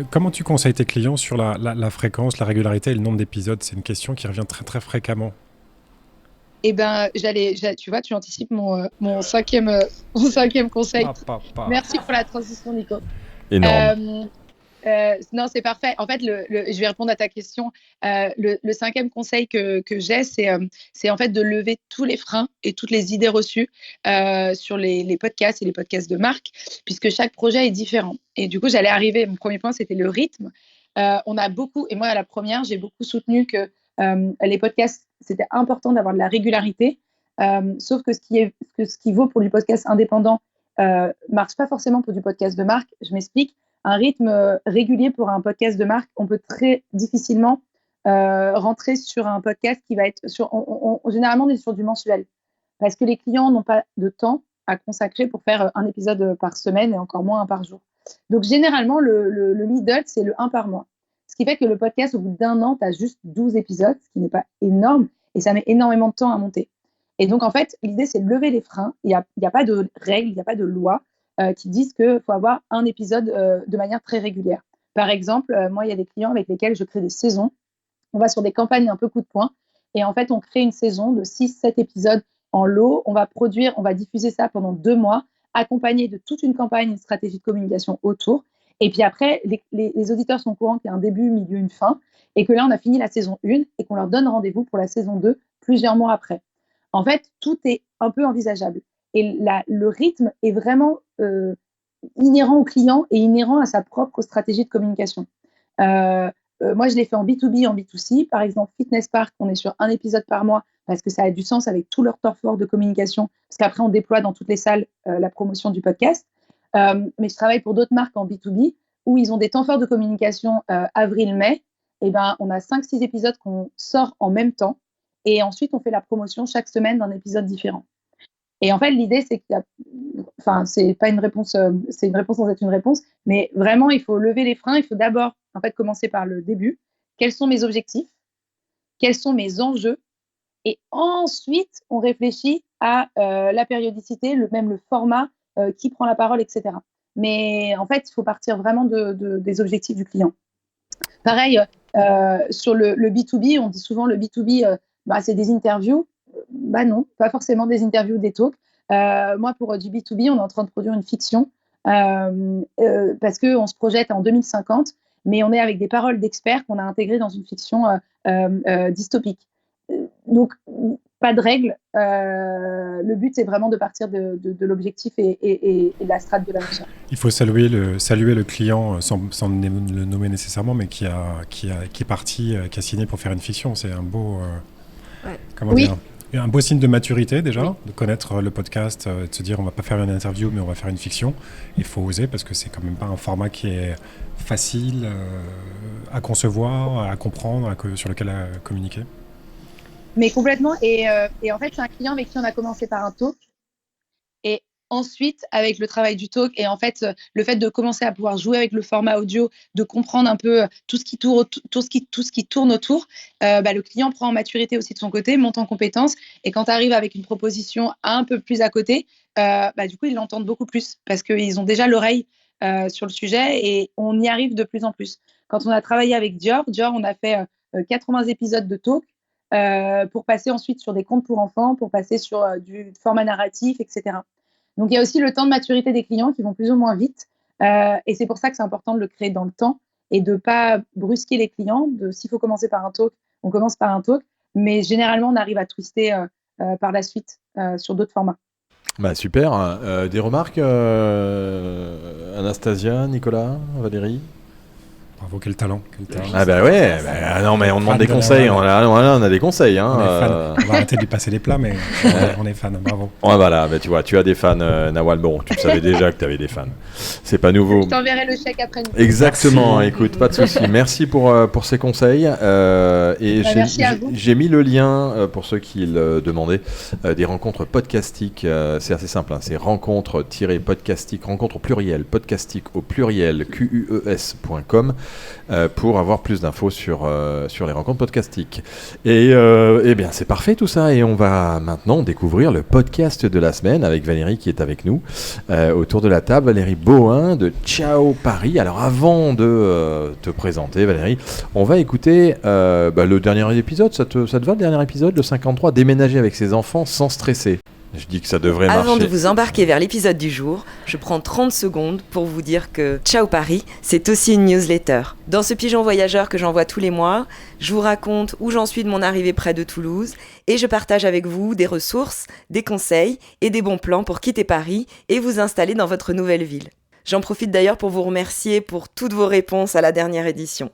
comment tu conseilles tes clients sur la fréquence, la régularité et le nombre d'épisodes? C'est une question qui revient très très fréquemment. Eh ben, tu vois, tu anticipes mon cinquième conseil. Merci pour la transition, Nico. Énorme. Non, c'est parfait. En fait, je vais répondre à ta question. Le cinquième conseil que j'ai, c'est en fait de lever tous les freins et toutes les idées reçues sur les podcasts et les podcasts de marque, puisque chaque projet est différent. Et du coup, mon premier point, c'était le rythme. On a beaucoup, et moi, à la première, j'ai beaucoup soutenu que les podcasts, c'était important d'avoir de la régularité, sauf que ce qui vaut pour du podcast indépendant marche pas forcément pour du podcast de marque. Je m'explique. Un rythme régulier pour un podcast de marque, on peut très difficilement rentrer sur un podcast qui va être généralement, on est sur du mensuel parce que les clients n'ont pas de temps à consacrer pour faire un épisode par semaine et encore moins un par jour. Donc, généralement, le middle, c'est le 1 par mois. Ce qui fait que le podcast, au bout d'1 an, tu as juste 12 épisodes, ce qui n'est pas énorme et ça met énormément de temps à monter. Et donc, en fait, l'idée, c'est de lever les freins. Il n'y a pas de règles, il n'y a pas de loi qui disent qu'il faut avoir un épisode de manière très régulière. Par exemple, moi, il y a des clients avec lesquels je crée des saisons. On va sur des campagnes un peu coup de poing. Et en fait, on crée une saison de 6-7 épisodes en lot. On va diffuser ça pendant 2 mois, accompagné de toute une campagne, une stratégie de communication autour. Et puis après, les auditeurs sont au courant qu'il y a un début, un milieu, une fin. Et que là, on a fini la saison 1 et qu'on leur donne rendez-vous pour la saison 2 plusieurs mois après. En fait, tout est un peu envisageable. Et le rythme est vraiment inhérent au client et inhérent à sa propre stratégie de communication. Moi, je l'ai fait en B2B, en B2C. Par exemple, Fitness Park, on est sur un épisode par mois parce que ça a du sens avec tout leur temps fort de communication, parce qu'après, on déploie dans toutes les salles la promotion du podcast. Mais je travaille pour d'autres marques en B2B où ils ont des temps forts de communication avril-mai. Et ben, on a 5-6 épisodes qu'on sort en même temps. Et ensuite, on fait la promotion chaque semaine d'un épisode différent. Et en fait, l'idée, c'est c'est pas une réponse, c'est une réponse sans être une réponse, mais vraiment, il faut lever les freins. Il faut d'abord, en fait, commencer par le début. Quels sont mes objectifs? Quels sont mes enjeux? Et ensuite, on réfléchit à la périodicité, même le format, qui prend la parole, etc. Mais en fait, il faut partir vraiment des objectifs du client. Pareil, sur le B2B, on dit souvent le B2B, c'est des interviews. Non, pas forcément des interviews, des talks. Moi, pour du B2B, on est en train de produire une fiction parce qu'on se projette en 2050, mais on est avec des paroles d'experts qu'on a intégrées dans une fiction dystopique. Donc, pas de règles. Le but, c'est vraiment de partir de l'objectif et de la strate de la mission. Il faut saluer le client sans le nommer nécessairement, mais qui est parti, qui a signé pour faire une fiction. C'est un beau... comment dire, un beau signe de maturité déjà, de connaître le podcast, de se dire on va pas faire une interview mais on va faire une fiction. Il faut oser parce que c'est quand même pas un format qui est facile à concevoir, à comprendre, sur lequel communiquer. Mais complètement. Et en fait, c'est un client avec qui on a commencé par un talk. Et ensuite, avec le travail du talk et en fait, le fait de commencer à pouvoir jouer avec le format audio, de comprendre un peu tout ce qui tourne autour, le client prend en maturité aussi de son côté, monte en compétences. Et quand tu arrives avec une proposition un peu plus à côté, du coup, ils l'entendent beaucoup plus parce qu'ils ont déjà l'oreille sur le sujet et on y arrive de plus en plus. Quand on a travaillé avec Dior, on a fait 80 épisodes de talk pour passer ensuite sur des contes pour enfants, pour passer sur du format narratif, etc. Donc, il y a aussi le temps de maturité des clients qui vont plus ou moins vite. Et c'est pour ça que c'est important de le créer dans le temps et de ne pas brusquer les clients. S'il faut commencer par un talk, on commence par un talk. Mais généralement, on arrive à twister par la suite sur d'autres formats. Super. Des remarques, Anastasia, Nicolas, Valérie? Bravo, quel talent. Ah bah ouais, non mais on demande des conseils, on a des conseils. Hein, On est fan. On va arrêter de lui passer les plats, mais on est fan, bravo. Ouais, voilà, bah, tu vois, tu as des fans, Nawal, bon, tu savais déjà que tu avais des fans. C'est pas nouveau. Je t'enverrai le chèque après. Exactement, écoute, pas de souci. Merci pour ces conseils. Merci à vous. J'ai mis le lien, pour ceux qui le demandaient, des rencontres podcastiques. C'est assez simple, hein, c'est rencontre-podcastique, rencontre au pluriel, podcastique au pluriel, QUES.com, pour avoir plus d'infos sur les rencontres podcastiques. Et bien, c'est parfait tout ça. Et on va maintenant découvrir le podcast de la semaine avec Valérie qui est avec nous autour de la table. Valérie Bohin de Ciao Paris. Alors avant de te présenter, Valérie, on va écouter le dernier épisode. Ça te va, le dernier épisode, le 53, déménager avec ses enfants sans stresser. Je dis que ça devrait marcher. Avant de vous embarquer vers l'épisode du jour, je prends 30 secondes pour vous dire que Ciao Paris, c'est aussi une newsletter. Dans ce pigeon voyageur que j'envoie tous les mois, je vous raconte où j'en suis de mon arrivée près de Toulouse et je partage avec vous des ressources, des conseils et des bons plans pour quitter Paris et vous installer dans votre nouvelle ville. J'en profite d'ailleurs pour vous remercier pour toutes vos réponses à la dernière édition.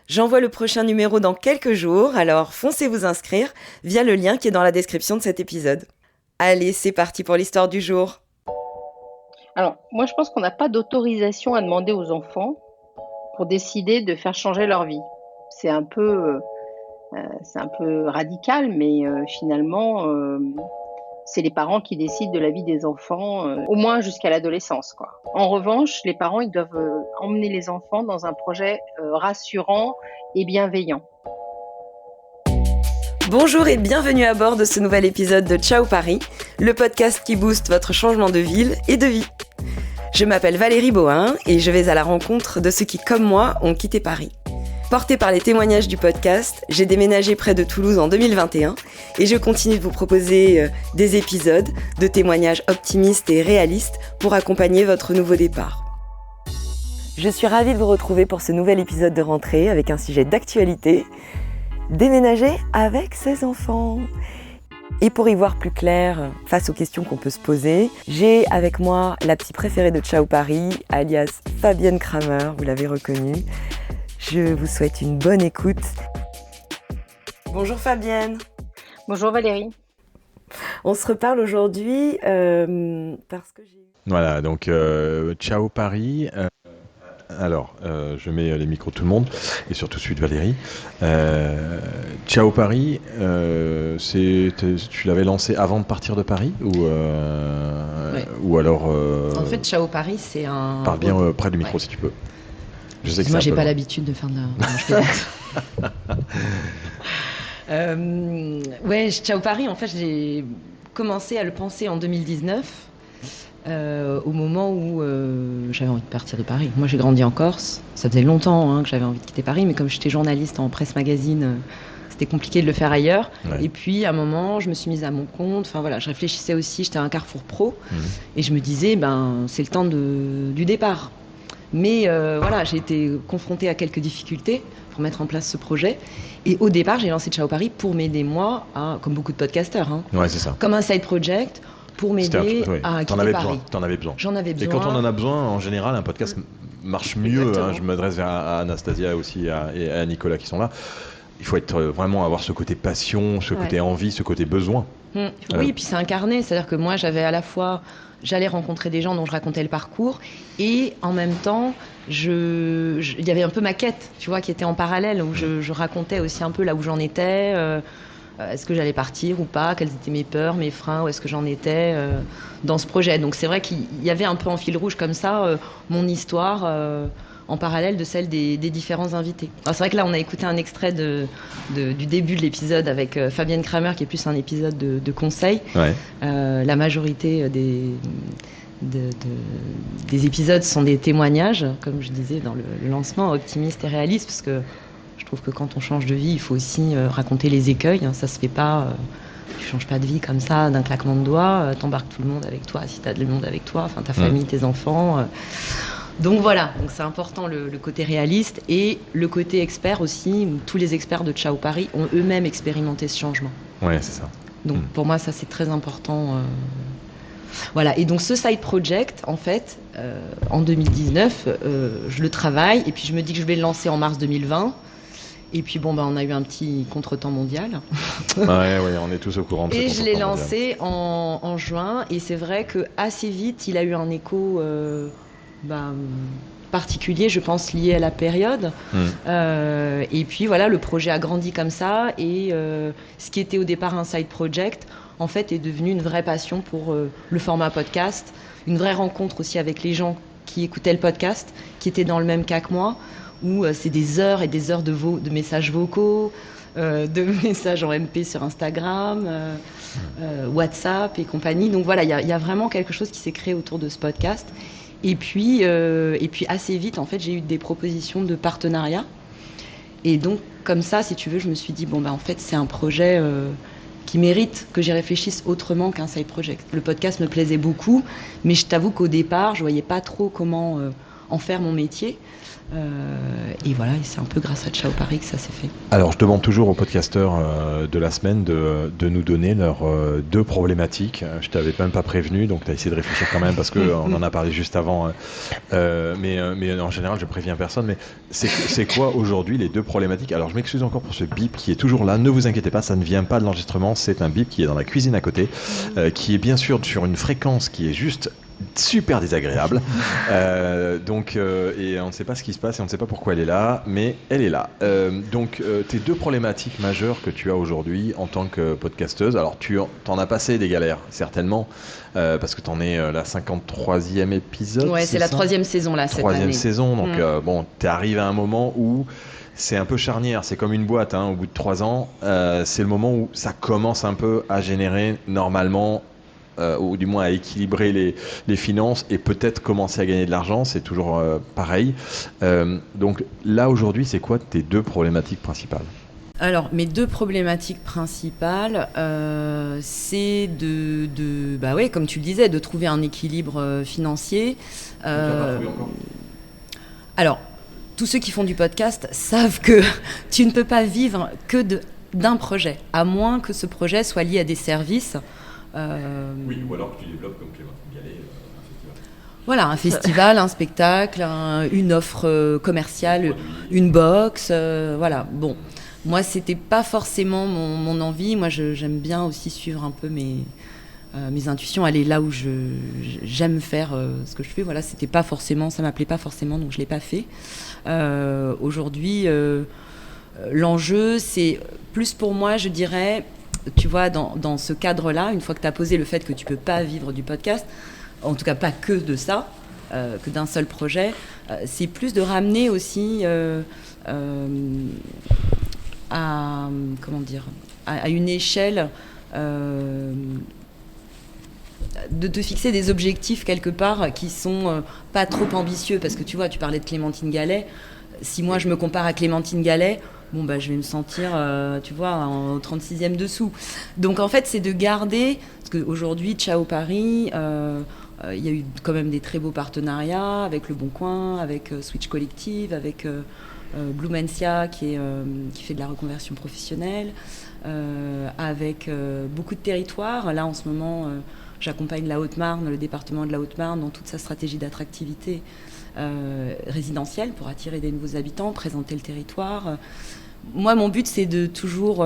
J'envoie le prochain numéro dans quelques jours, alors foncez vous inscrire via le lien qui est dans la description de cet épisode. Allez, c'est parti pour l'histoire du jour. Alors, moi, je pense qu'on n'a pas d'autorisation à demander aux enfants pour décider de faire changer leur vie. C'est un peu radical, mais finalement, c'est les parents qui décident de la vie des enfants, au moins jusqu'à l'adolescence, quoi. En revanche, les parents, ils doivent emmener les enfants dans un projet rassurant et bienveillant. Bonjour et bienvenue à bord de ce nouvel épisode de Ciao Paris, le podcast qui booste votre changement de ville et de vie. Je m'appelle Valérie Bohin et je vais à la rencontre de ceux qui, comme moi, ont quitté Paris. Portée par les témoignages du podcast, j'ai déménagé près de Toulouse en 2021 et je continue de vous proposer des épisodes de témoignages optimistes et réalistes pour accompagner votre nouveau départ. Je suis ravie de vous retrouver pour ce nouvel épisode de rentrée avec un sujet d'actualité. Déménager avec ses enfants. Et pour y voir plus clair face aux questions qu'on peut se poser, j'ai avec moi la psy préférée de Ciao Paris, alias Fabienne Kramer, vous l'avez reconnue. Je vous souhaite une bonne écoute. Bonjour Fabienne. Bonjour Valérie. On se reparle aujourd'hui parce que j'ai... Voilà, donc Ciao Paris. Alors, je mets les micros de tout le monde, et surtout celui de Valérie. Ciao Paris, tu l'avais lancé avant de partir de Paris Ouais. ou alors... En fait, Ciao Paris, c'est un... Parle bien près du micro si tu peux. Je sais que Moi, c'est j'ai un peu pas loin. l'habitude de faire de la... Non, je plaisante. Ciao Paris, en fait, j'ai commencé à le penser en 2019. Au moment où j'avais envie de partir de Paris. Moi, j'ai grandi en Corse. Ça faisait longtemps que j'avais envie de quitter Paris, mais comme j'étais journaliste en presse magazine, c'était compliqué de le faire ailleurs. Ouais. Et puis, à un moment, je me suis mise à mon compte. Enfin voilà, je réfléchissais aussi. J'étais à un Carrefour Pro, et je me disais, c'est le temps du départ. Mais voilà, j'ai été confrontée à quelques difficultés pour mettre en place ce projet. Et au départ, j'ai lancé Ciao Paris pour m'aider moi, comme beaucoup de podcasteurs, Ouais, c'est ça. comme un side project. Pour C'était m'aider ouais. à T'en quitter avais Paris. besoin. T'en avais besoin. J'en avais Et besoin. quand on en a besoin, en général, un podcast marche mieux. Exactement. Je m'adresse à Anastasia aussi et à Nicolas qui sont là. Il faut être vraiment avoir ce côté passion, ce côté envie, ce côté besoin. Oui, puis c'est incarné. C'est-à-dire que moi, j'avais à la fois... J'allais rencontrer des gens dont je racontais le parcours et en même temps, il y avait un peu ma quête, tu vois, qui était en parallèle, où je racontais aussi un peu là où j'en étais. Est-ce que j'allais partir ou pas? Quelles étaient mes peurs, mes freins? Où est-ce que j'en étais dans ce projet? Donc c'est vrai qu'il y avait un peu en fil rouge comme ça mon histoire en parallèle de celle des différents invités. Alors c'est vrai que là on a écouté un extrait du début de l'épisode avec Fabienne Kramer qui est plus un épisode de conseil. Ouais. La majorité des épisodes sont des témoignages, comme je disais dans le lancement, optimistes et réalistes, parce que je trouve que quand on change de vie, il faut aussi raconter les écueils. Ça se fait pas, tu changes pas de vie comme ça d'un claquement de doigts. T'embarques tout le monde avec toi, si t'as le monde avec toi, enfin ta famille, tes enfants. Donc voilà, donc c'est important le côté réaliste et le côté expert aussi. Où tous les experts de Ciao Paris ont eux-mêmes expérimenté ce changement. Ouais, c'est ça. Donc pour moi, ça c'est très important Voilà, et donc ce side project, en fait, en 2019, je le travaille, et puis je me dis que je vais le lancer en mars 2020. Et puis bon, on a eu un petit contretemps mondial. Ouais, on est tous au courant de ce Et je l'ai contretemps mondial. lancé en juin, et c'est vrai que assez vite, il a eu un écho particulier, je pense, lié à la période. Et puis voilà, le projet a grandi comme ça, et ce qui était au départ un side project, en fait, est devenu une vraie passion pour le format podcast, une vraie rencontre aussi avec les gens qui écoutaient le podcast, qui étaient dans le même cas que moi, où c'est des heures et des heures de messages vocaux, de messages en MP sur Instagram, WhatsApp et compagnie. Donc voilà, il y a vraiment quelque chose qui s'est créé autour de ce podcast. Et puis assez vite, en fait, j'ai eu des propositions de partenariat. Et donc, comme ça, si tu veux, je me suis dit, en fait, c'est un projet qui mérite que j'y réfléchisse autrement qu'un side project. Le podcast me plaisait beaucoup, mais je t'avoue qu'au départ, je voyais pas trop comment en faire mon métier. Et voilà, et c'est un peu grâce à Ciao Paris que ça s'est fait. Alors, je demande toujours aux podcasteurs de la semaine de nous donner leurs 2 problématiques. Je t'avais même pas prévenu, donc tu as essayé de réfléchir quand même, parce qu'on en a parlé juste avant. Mais en général, je préviens personne. Mais c'est quoi aujourd'hui les 2 problématiques? Alors, je m'excuse encore pour ce bip qui est toujours là. Ne vous inquiétez pas, ça ne vient pas de l'enregistrement. C'est un bip qui est dans la cuisine à côté, qui est bien sûr sur une fréquence qui est juste super désagréable. Et on ne sait pas ce qui se passe et on ne sait pas pourquoi elle est là, mais elle est là. Tes 2 problématiques majeures que tu as aujourd'hui en tant que podcasteuse, alors tu en as passé des galères, certainement, parce que tu en es la 53e épisode. Ouais, c'est la 3e saison là, cette année. 3e saison, donc tu arrives à un moment où c'est un peu charnière, c'est comme une boîte, au bout de 3 ans, c'est le moment où ça commence un peu à générer normalement, ou du moins à équilibrer les finances et peut-être commencer à gagner de l'argent, c'est toujours pareil. Donc là aujourd'hui, c'est quoi tes 2 problématiques principales? Alors, mes 2 problématiques principales, c'est comme tu le disais, de trouver un équilibre financier. Alors, tous ceux qui font du podcast savent que tu ne peux pas vivre que d'un projet, à moins que ce projet soit lié à des services. Oui, ou alors que tu développes comme Clémentine Gallet un festival. Voilà, un festival, un spectacle, une offre commerciale, une box, voilà. Bon, moi, c'était pas forcément mon envie. Moi, j'aime bien aussi suivre un peu mes intuitions, aller là où j'aime faire ce que je fais. Voilà, c'était pas forcément, ça m'appelait pas forcément, donc je l'ai pas fait. Aujourd'hui, l'enjeu, c'est plus pour moi, je dirais. Tu vois, dans ce cadre-là, une fois que tu as posé le fait que tu ne peux pas vivre du podcast, en tout cas pas que de ça, que d'un seul projet, c'est plus de ramener aussi à une échelle, de fixer des objectifs quelque part qui sont pas trop ambitieux. Parce que tu vois, tu parlais de Clémentine Gallet. Si moi je me compare à Clémentine Gallet, je vais me sentir, tu vois, au 36e dessous. Donc, en fait, c'est de garder... Parce qu'aujourd'hui, Ciao Paris, il y a eu quand même des très beaux partenariats avec Le Bon Coin, avec Switch Collective, avec Blumencia, qui fait de la reconversion professionnelle, avec beaucoup de territoires. Là, en ce moment, j'accompagne la Haute-Marne, le département de la Haute-Marne, dans toute sa stratégie d'attractivité résidentielle pour attirer des nouveaux habitants, présenter le territoire. Moi, mon but, c'est de toujours...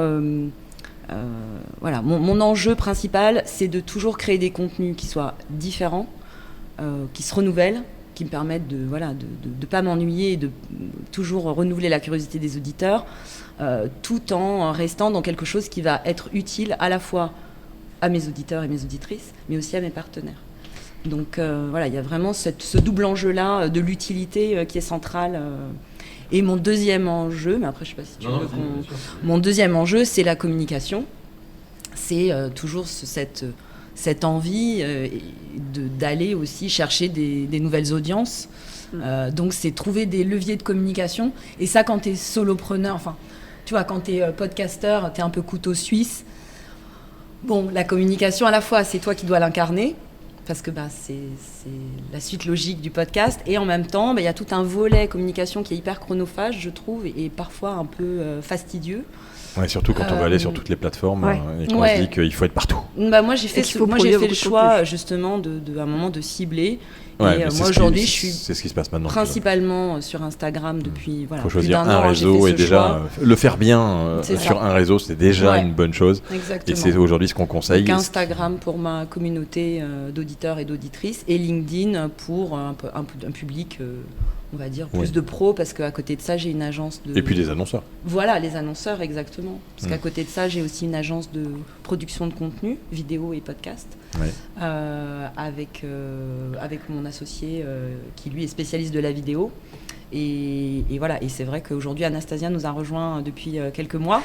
mon enjeu principal, c'est de toujours créer des contenus qui soient différents, qui se renouvellent, qui me permettent de pas m'ennuyer et de toujours renouveler la curiosité des auditeurs, tout en restant dans quelque chose qui va être utile à la fois à mes auditeurs et mes auditrices, mais aussi à mes partenaires. Donc il y a vraiment ce double enjeu-là de l'utilité qui est central. Et mon deuxième enjeu, mais après je ne sais pas si tu veux mon deuxième enjeu, c'est la communication. C'est toujours cette envie d'aller aussi chercher des nouvelles audiences. Donc c'est trouver des leviers de communication. Et ça, quand tu es solopreneur, enfin, tu vois, quand tu es podcasteur, tu es un peu couteau suisse. Bon, la communication, à la fois, c'est toi qui dois l'incarner, parce que c'est la suite logique du podcast. Et en même temps, y a tout un volet communication qui est hyper chronophage, je trouve, et parfois un peu fastidieux. Ouais, surtout quand on veut aller sur toutes les plateformes et qu'on se dit qu'il faut être partout. Bah, moi, j'ai fait le choix, contenu. justement, à un moment de cibler. Ouais, et moi, aujourd'hui, je suis c'est ce qui se passe maintenant. principalement sur Instagram depuis Il faut choisir plus d'un un an, réseau et déjà le faire bien C'est sur ça. un réseau, c'est déjà une bonne chose. Exactement. Et c'est aujourd'hui ce qu'on conseille. Donc Instagram pour ma communauté d'auditeurs et d'auditrices et LinkedIn pour un public, on va dire, plus de pros, parce qu'à côté de ça, j'ai une agence de... Et puis les annonceurs. Voilà, les annonceurs, exactement. Parce qu'à côté de ça, j'ai aussi une agence de production de contenu, vidéo et podcast, avec mon associé qui, lui, est spécialiste de la vidéo. Et voilà, et c'est vrai qu'aujourd'hui, Anastasia nous a rejoint depuis quelques mois,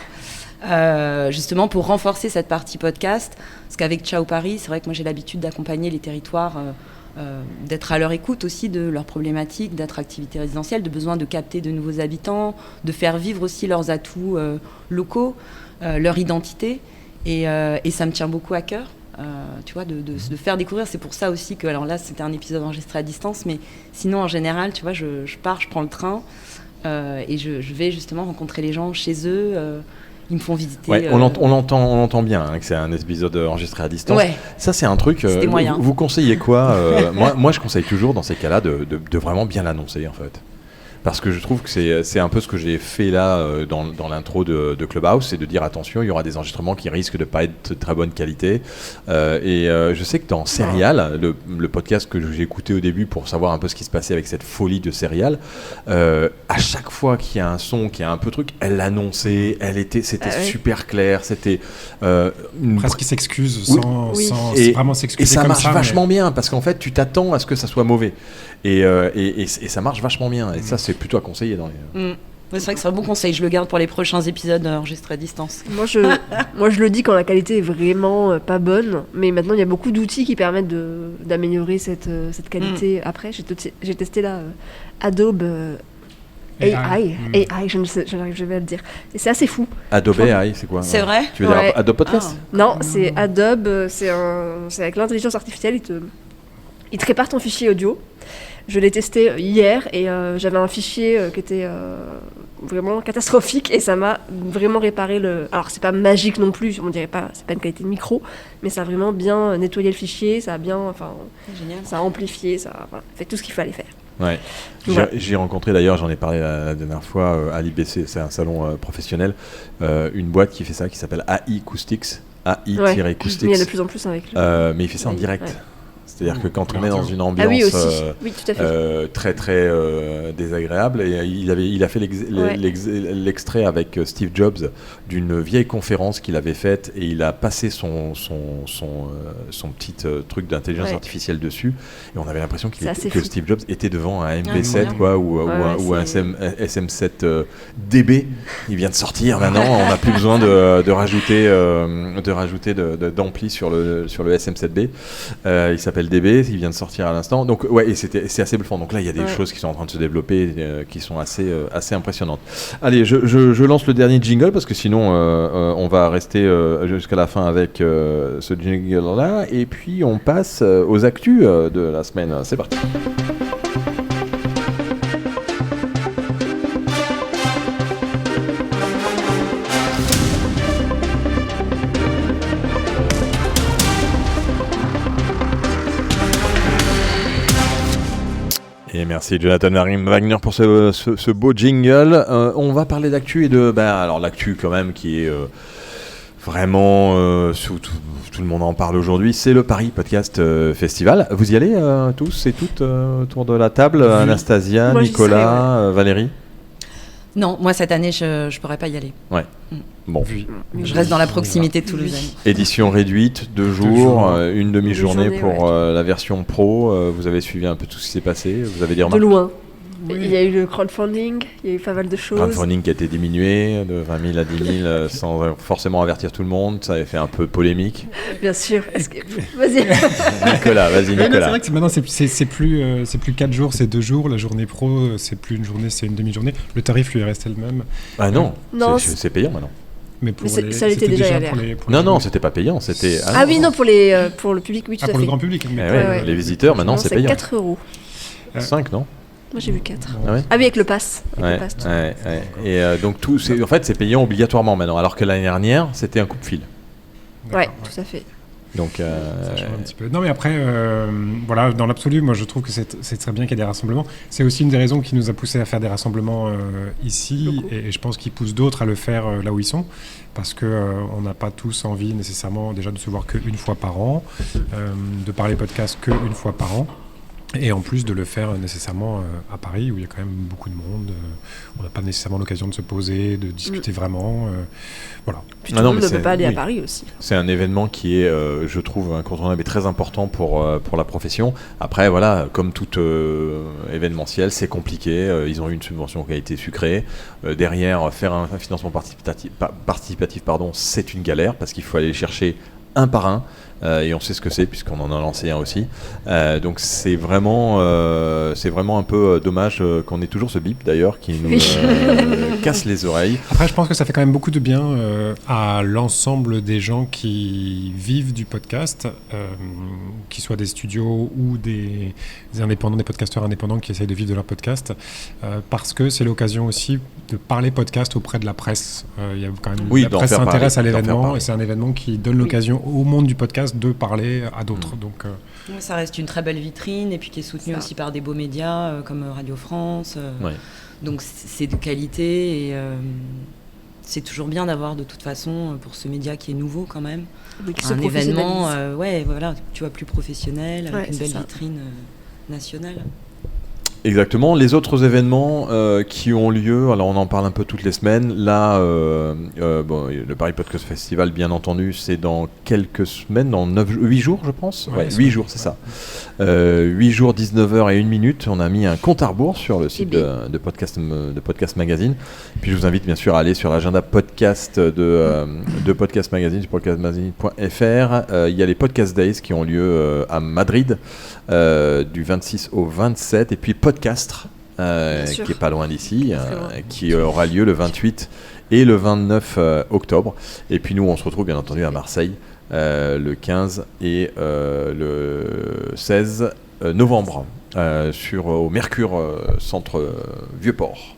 justement pour renforcer cette partie podcast. Parce qu'avec Ciao Paris, c'est vrai que moi j'ai l'habitude d'accompagner les territoires, d'être à leur écoute aussi de leurs problématiques d'attractivité résidentielle, de besoin de capter de nouveaux habitants, de faire vivre aussi leurs atouts locaux, leur identité. Et ça me tient beaucoup à cœur. Tu vois, de faire découvrir. C'est pour ça aussi que, alors là, c'était un épisode enregistré à distance, mais sinon, en général, tu vois, je pars, je prends le train et je vais justement rencontrer les gens chez eux. Ils me font visiter. Ouais, on entend bien que c'est un épisode enregistré à distance. Ouais. Ça, c'est un truc. Vous conseillez quoi moi, je conseille toujours dans ces cas-là de vraiment bien l'annoncer, en fait. Parce que je trouve que c'est un peu ce que j'ai fait là dans l'intro de Clubhouse, c'est de dire attention, il y aura des enregistrements qui risquent de pas être de très bonne qualité. Je sais que dans Serial, le podcast que j'ai écouté au début pour savoir un peu ce qui se passait avec cette folie de Serial, à chaque fois qu'il y a un son, qu'il y a un peu de truc, elle l'annonçait, c'était super clair, c'était presque qui s'excuse sans vraiment s'excuser. Et ça comme marche ça, vachement bien parce qu'en fait, tu t'attends à ce que ça soit mauvais. Et ça marche vachement bien. Et ça, c'est plutôt à conseiller dans les... C'est vrai que c'est un bon conseil. Je le garde pour les prochains épisodes enregistrés à distance. Moi, je le dis quand la qualité est vraiment pas bonne. Mais maintenant, il y a beaucoup d'outils qui permettent d'améliorer cette qualité. Après, j'ai testé là Adobe AI, je n'arrive jamais à le dire. Et c'est assez fou. Adobe AI, c'est quoi? C'est vrai? Tu veux dire Adobe Podcast? Non, c'est Adobe. C'est avec l'intelligence artificielle. Il te répare ton fichier audio. Je l'ai testé hier et j'avais un fichier qui était vraiment catastrophique et ça m'a vraiment réparé le... Alors c'est pas magique non plus, on dirait pas, c'est pas une qualité de micro, mais ça a vraiment bien nettoyé le fichier, ça a bien, génial. Ça a amplifié, ça fait tout ce qu'il fallait faire. Ouais. J'ai rencontré d'ailleurs, j'en ai parlé la dernière fois à l'IBC, c'est un salon professionnel, une boîte qui fait ça, qui s'appelle AI Acoustics, AI-Acoustics. Mais il y a de plus en plus avec lui. Mais il fait ça en direct. Ouais. C'est-à-dire que quand on est dans une ambiance très très désagréable, et il a fait l'extrait avec Steve Jobs d'une vieille conférence qu'il avait faite et il a passé son petit truc d'intelligence artificielle dessus et on avait l'impression que Steve Jobs était devant un MP7 ou un SM7 DB. Il vient de sortir maintenant, on n'a plus besoin de rajouter d'ampli sur le SM7B. Il s'appelle DB, il vient de sortir à l'instant. Donc et c'est assez bluffant. Donc là il y a des choses qui sont en train de se développer qui sont assez impressionnantes. Allez, je lance le dernier jingle parce que sinon on va rester jusqu'à la fin avec ce jingle là et puis on passe aux actus de la semaine. C'est parti. Et merci Jonathan Wagner pour ce beau jingle. On va parler d'actu et alors l'actu quand même qui est vraiment tout le monde en parle aujourd'hui, c'est le Paris Podcast Festival. Vous y allez tous et toutes autour de la table? Anastasia, moi, Nicolas, Valérie? Non, moi cette année je pourrais pas y aller. Ouais. Bon. Je reste dans la proximité de Toulouse. Édition réduite, 2 jours, une demi-journée pour la version pro. Vous avez suivi un peu tout ce qui s'est passé? Vous avez des remarques? De loin. Oui. Il y a eu le crowdfonding, il y a eu pas mal de choses. Crowdfunding qui a été diminué de 20 000 à 10 000 sans forcément avertir tout le monde. Ça avait fait un peu polémique. Bien sûr. Vas-y. Nicolas, vas-y Nicolas. C'est vrai que maintenant c'est plus 4 jours, c'est 2 jours. La journée pro, c'est plus une journée, c'est une demi-journée. Le tarif lui est resté le même. Ah non, c'est payant maintenant. Mais ça l'était déjà non, c'était pas payant. C'était... Ah oui, non, pour le public, oui, tout à fait. Pour le grand public. Les visiteurs, maintenant, c'est payant. C'est 4 €. 5, non? Moi j'ai vu 4. Ah ouais Ah oui, avec le pass. Ouais, ouais. Et donc en fait, c'est payant obligatoirement maintenant, alors que l'année dernière, c'était un coup de fil. Ouais, tout à fait. Donc, ça change un petit peu. Non, mais après, voilà, dans l'absolu, moi je trouve que c'est très bien qu'il y ait des rassemblements. C'est aussi une des raisons qui nous a poussé à faire des rassemblements ici, et je pense qu'ils poussent d'autres à le faire là où ils sont, parce qu'on n'a pas tous envie nécessairement déjà de se voir qu'une fois par an, de parler podcast qu'une fois par an. Et en plus de le faire nécessairement à Paris, où il y a quand même beaucoup de monde. On n'a pas nécessairement l'occasion de se poser, de discuter vraiment. Voilà. Puis tout le monde ne peut pas aller à Paris aussi. C'est un événement qui est, je trouve, incontournable et très important pour la profession. Après, voilà, comme tout événementiel, c'est compliqué. Ils ont eu une subvention qui a été sucrée. Derrière, faire un financement participatif, c'est une galère, parce qu'il faut aller chercher un par un. Et on sait ce que c'est puisqu'on en a lancé un aussi. Donc c'est vraiment un peu dommage qu'on ait toujours ce bip d'ailleurs qui nous casse les oreilles. Après, je pense que ça fait quand même beaucoup de bien à l'ensemble des gens qui vivent du podcast, qu'ils soient des studios ou des indépendants, des podcasteurs indépendants qui essayent de vivre de leur podcast, parce que c'est l'occasion aussi de parler podcast auprès de la presse. Il y a quand même la presse s'intéresse à l'événement, et c'est un événement qui donne l'occasion au monde du podcast de parler à d'autres. Donc, ça reste une très belle vitrine, et puis qui est soutenue aussi par des beaux médias comme Radio France. Donc c'est de qualité, et c'est toujours bien d'avoir de toute façon, pour ce média qui est nouveau quand même, un événement voilà, tu vois, plus professionnel, avec une belle vitrine nationale. Exactement. Les autres événements qui ont lieu, alors on en parle un peu toutes les semaines. Là, le Paris Podcast Festival, bien entendu, c'est dans quelques semaines, dans 8 jours, je pense. 8 jours, c'est ça. 8 jours, 19h et 1 minute. On a mis un compte à rebours sur le site de Podcast Magazine. Puis je vous invite bien sûr à aller sur l'agenda podcast de Podcast Magazine, sur podcastmagazine.fr. Il y a les Podcast Days qui ont lieu à Madrid du 26 au 27. Et puis Podcastre, qui est pas loin d'ici, qui aura lieu le 28 et le 29 octobre. Et puis nous, on se retrouve bien entendu à Marseille le 15 et le 16 novembre au Mercure Centre Vieux-Port.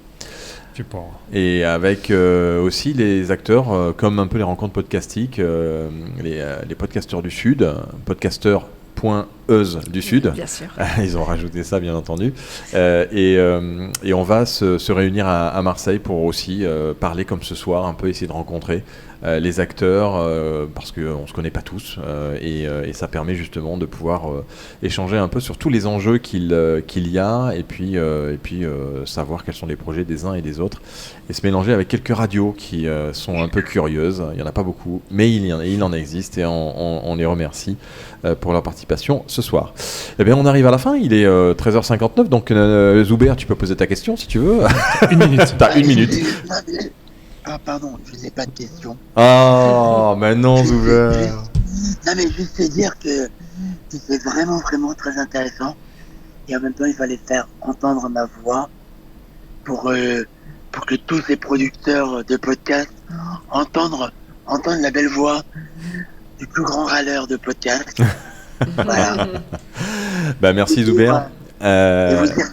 Et avec aussi les acteurs, comme un peu les rencontres podcastiques, les podcasteurs du Sud, podcasteurs du Sud. Bien sûr. Ils ont rajouté ça, bien entendu. Et on va se réunir à Marseille pour aussi parler comme ce soir, un peu essayer de rencontrer les acteurs, parce qu'on ne se connaît pas tous, et ça permet justement de pouvoir échanger un peu sur tous les enjeux qu'il y a, et puis savoir quels sont les projets des uns et des autres, et se mélanger avec quelques radios qui sont un peu curieuses. Il n'y en a pas beaucoup, mais il en existe, et on les remercie pour leur participation ce soir. Eh bien, on arrive à la fin, il est 13h59, donc Zuber, tu peux poser ta question si tu veux. 1 minute. T'as 1 minute. Ah pardon, je n'ai pas de question. Ah, mais non, Zuber. Non mais juste te dire que c'est vraiment très intéressant, et en même temps il fallait faire entendre ma voix pour que tous les producteurs de podcasts entendent la belle voix du plus grand râleur de podcast. Voilà. Bah merci Zuber. Et vous dire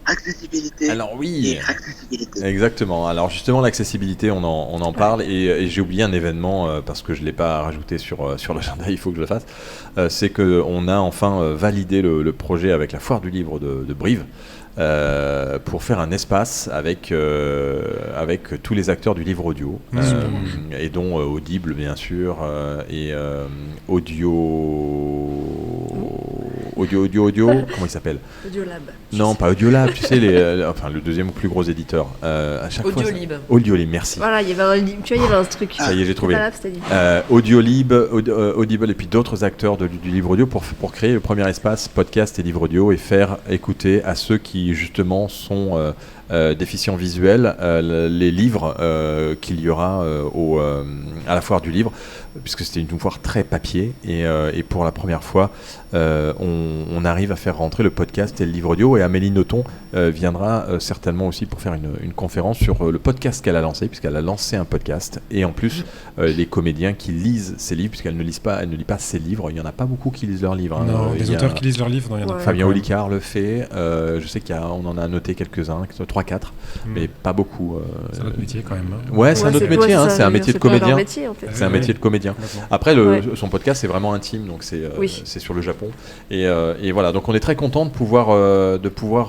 accessibilité. Alors oui, accessibilité. Exactement. Alors justement l'accessibilité, on en parle, et j'ai oublié un événement parce que je l'ai pas rajouté sur l'agenda. Il faut que je le fasse. C'est que on a enfin validé le projet avec la Foire du Livre de Brive. Pour faire un espace avec tous les acteurs du livre audio, et dont Audible bien sûr, et Audio, comment il s'appelle? Audiolab. Non, pas Audiolab, tu sais, le deuxième plus gros éditeur. À chaque Audiolib. fois, Audiolib, merci. Voilà, il y avait un truc. Ça y est, j'ai trouvé. Audiolab, Audiolib, Audible, et puis d'autres acteurs du livre audio pour créer le premier espace podcast et livre audio, et faire écouter à ceux qui justement sont déficients visuels les livres qu'il y aura à la Foire du Livre. puisque c'était une foire très papier, et pour la première fois, on arrive à faire rentrer le podcast et le livre audio, et Amélie Nothomb viendra certainement aussi pour faire une conférence sur le podcast qu'elle a lancé, puisqu'elle a lancé un podcast, et en plus les comédiens qui lisent ses livres, puisqu'elle ne lit pas ses livres. Il n'y en a pas beaucoup qui lisent leurs livres. Non, des auteurs qui lisent leurs livres, il y en a Fabien Olicard le fait, je sais qu'on en a noté quelques-uns, 3-4, mais pas beaucoup. C'est notre métier quand même. Ouais, c'est un autre métier, c'est un métier de comédien. Métier, en fait. C'est un métier de comédien. Après, son podcast, c'est vraiment intime, donc c'est sur le Japon. Et voilà, donc on est très content de pouvoir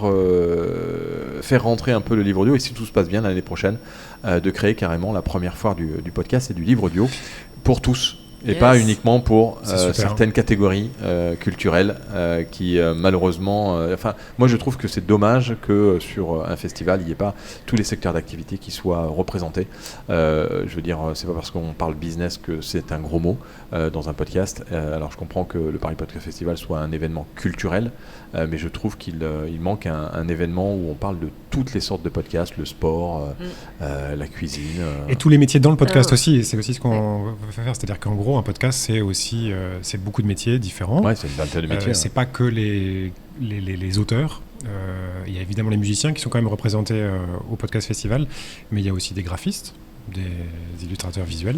faire rentrer un peu le livre audio, et si tout se passe bien l'année prochaine, de créer carrément la première foire du podcast et du livre audio pour tous. Et pas uniquement pour certaines catégories culturelles qui malheureusement... moi je trouve que c'est dommage que sur un festival il n'y ait pas tous les secteurs d'activité qui soient représentés. Je veux dire, c'est pas parce qu'on parle business que c'est un gros mot dans un podcast. Alors je comprends que le Paris Podcast Festival soit un événement culturel, mais je trouve qu'il manque un événement où on parle de toutes les sortes de podcasts, le sport, la cuisine. Et tous les métiers dans le podcast aussi, et c'est aussi ce qu'on veut faire, c'est-à-dire qu'en gros un podcast c'est aussi c'est beaucoup de métiers différents. Ouais, c'est une vingtaine de métiers. C'est pas que les auteurs. Il y a évidemment les musiciens qui sont quand même représentés au podcast festival, mais il y a aussi des graphistes, des illustrateurs visuels,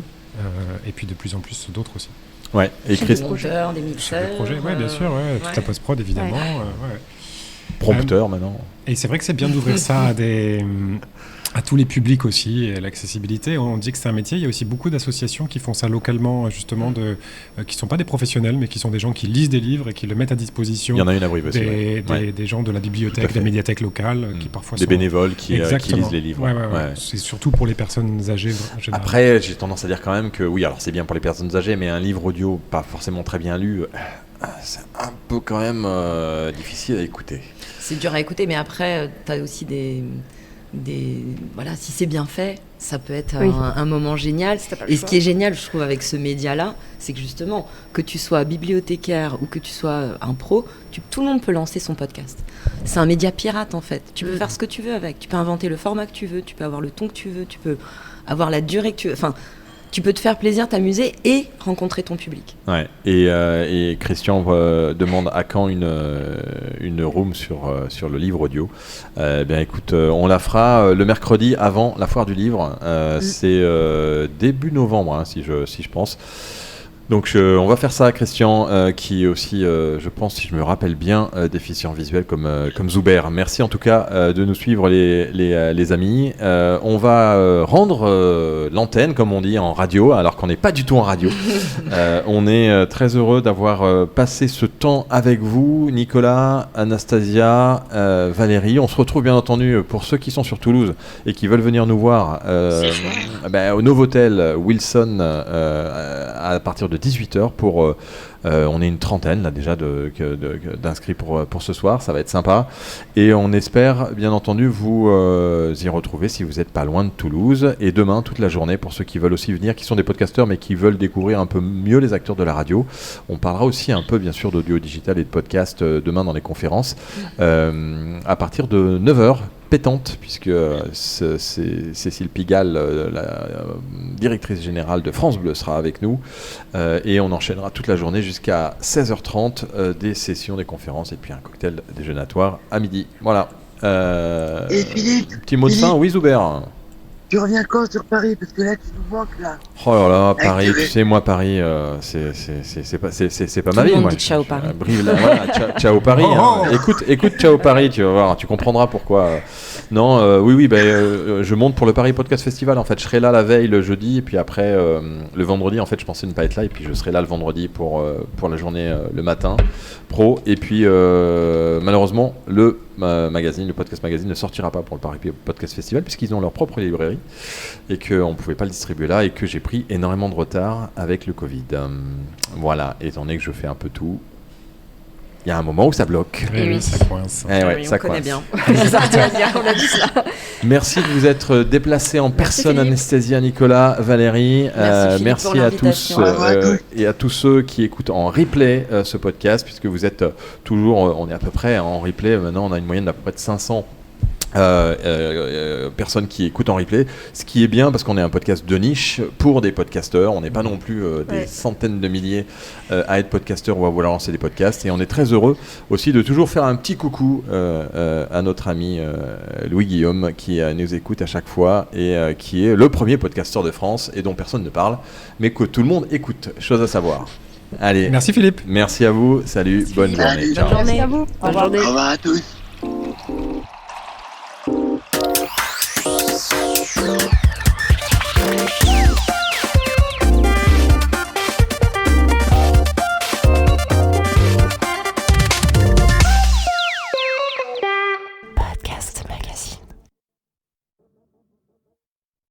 et puis de plus en plus d'autres aussi. Ouais, et des monteurs, des mixeurs. Des projets, bien sûr, toute la post-prod évidemment. Prompteur maintenant. Et c'est vrai que c'est bien d'ouvrir ça à tous les publics aussi, et l'accessibilité. On dit que c'est un métier. Il y a aussi beaucoup d'associations qui font ça localement, justement, qui ne sont pas des professionnels, mais qui sont des gens qui lisent des livres et qui le mettent à disposition. Il y en a une à Brive aussi. Des gens de la bibliothèque, de la médiathèque locale, qui parfois des bénévoles qui lisent les livres. Ouais. C'est surtout pour les personnes âgées. Après, j'ai tendance à dire quand même que, oui, alors c'est bien pour les personnes âgées, mais un livre audio pas forcément très bien lu, c'est un peu quand même difficile à écouter. C'est dur à écouter, mais après, tu as aussi voilà, si c'est bien fait, ça peut être un moment génial. Et ce qui est génial, je trouve, avec ce média-là, c'est que justement, que tu sois bibliothécaire ou que tu sois un pro, tout le monde peut lancer son podcast. C'est un média pirate, en fait. Tu peux faire ce que tu veux avec. Tu peux inventer le format que tu veux, tu peux avoir le ton que tu veux, tu peux avoir la durée que tu veux. Enfin, tu peux te faire plaisir, t'amuser et rencontrer ton public. Ouais. Et Christian demande à quand une room sur le livre audio. Bien écoute, on la fera le mercredi avant la foire du livre. C'est début novembre, si je pense. Donc on va faire ça, Christian, qui est aussi, je pense, si je me rappelle bien, déficient visuel comme Zuber. Merci en tout cas de nous suivre les amis. On va rendre l'antenne, comme on dit, en radio, alors qu'on n'est pas du tout en radio. On est très heureux d'avoir passé ce temps avec vous, Nicolas, Anastasia, Valérie. On se retrouve bien entendu pour ceux qui sont sur Toulouse et qui veulent venir nous voir au Novotel Wilson à partir de 18h pour on est une trentaine là déjà d'inscrits pour ce soir, ça va être sympa et on espère bien entendu vous y retrouver si vous n'êtes pas loin de Toulouse, et demain toute la journée pour ceux qui veulent aussi venir, qui sont des podcasteurs mais qui veulent découvrir un peu mieux les acteurs de la radio. On parlera aussi un peu bien sûr d'audio digital et de podcast demain dans les conférences à partir de 9h pétante, puisque c'est Cécile Pigalle, la directrice générale de France Bleu, sera avec nous et on enchaînera toute la journée jusqu'à 16h30 des sessions, des conférences et puis un cocktail déjeunatoire à midi. Voilà. Et Philippe, petit mot de fin, oui Zuber. Tu reviens quand sur Paris? Parce que là, tu nous manques, là. Oh là là, Paris, tu sais, moi, Paris, c'est pas ma vie, moi. Ciao Paris. Voilà, ciao Paris. Hein. Écoute, ciao Paris, tu vas voir, tu comprendras pourquoi. Non, oui, je monte pour le Paris Podcast Festival. En fait, je serai là la veille, le jeudi, et puis après, le vendredi, en fait, je pensais ne pas être là, et puis je serai là le vendredi pour la journée, le matin, pro. Et puis, malheureusement, le podcast magazine ne sortira pas pour le Paris Podcast Festival, puisqu'ils ont leur propre librairie, et qu'on ne pouvait pas le distribuer là, et que j'ai pris énormément de retard avec le Covid. Voilà, étant donné que je fais un peu tout, il y a un moment où ça bloque. Et oui, ça coince. On connaît bien. On a vu cela. Merci de vous être déplacés en personne, Anastasia, Nicolas, Valérie. Merci à tous et à tous ceux qui écoutent en replay ce podcast, puisque vous êtes toujours, on est à peu près en replay. Maintenant, on a une moyenne d'à peu près de 500 personnes qui écoutent en replay, ce qui est bien parce qu'on est un podcast de niche pour des podcasteurs, on n'est pas non plus des centaines de milliers à être podcasteurs ou à vouloir lancer des podcasts, et on est très heureux aussi de toujours faire un petit coucou à notre ami Louis Guillaume qui nous écoute à chaque fois et qui est le premier podcasteur de France et dont personne ne parle mais que tout le monde écoute, chose à savoir. Allez, Merci Philippe. Merci à vous, salut, bonne journée. Bonne journée. Merci à vous. Bonne journée. Au revoir à tous.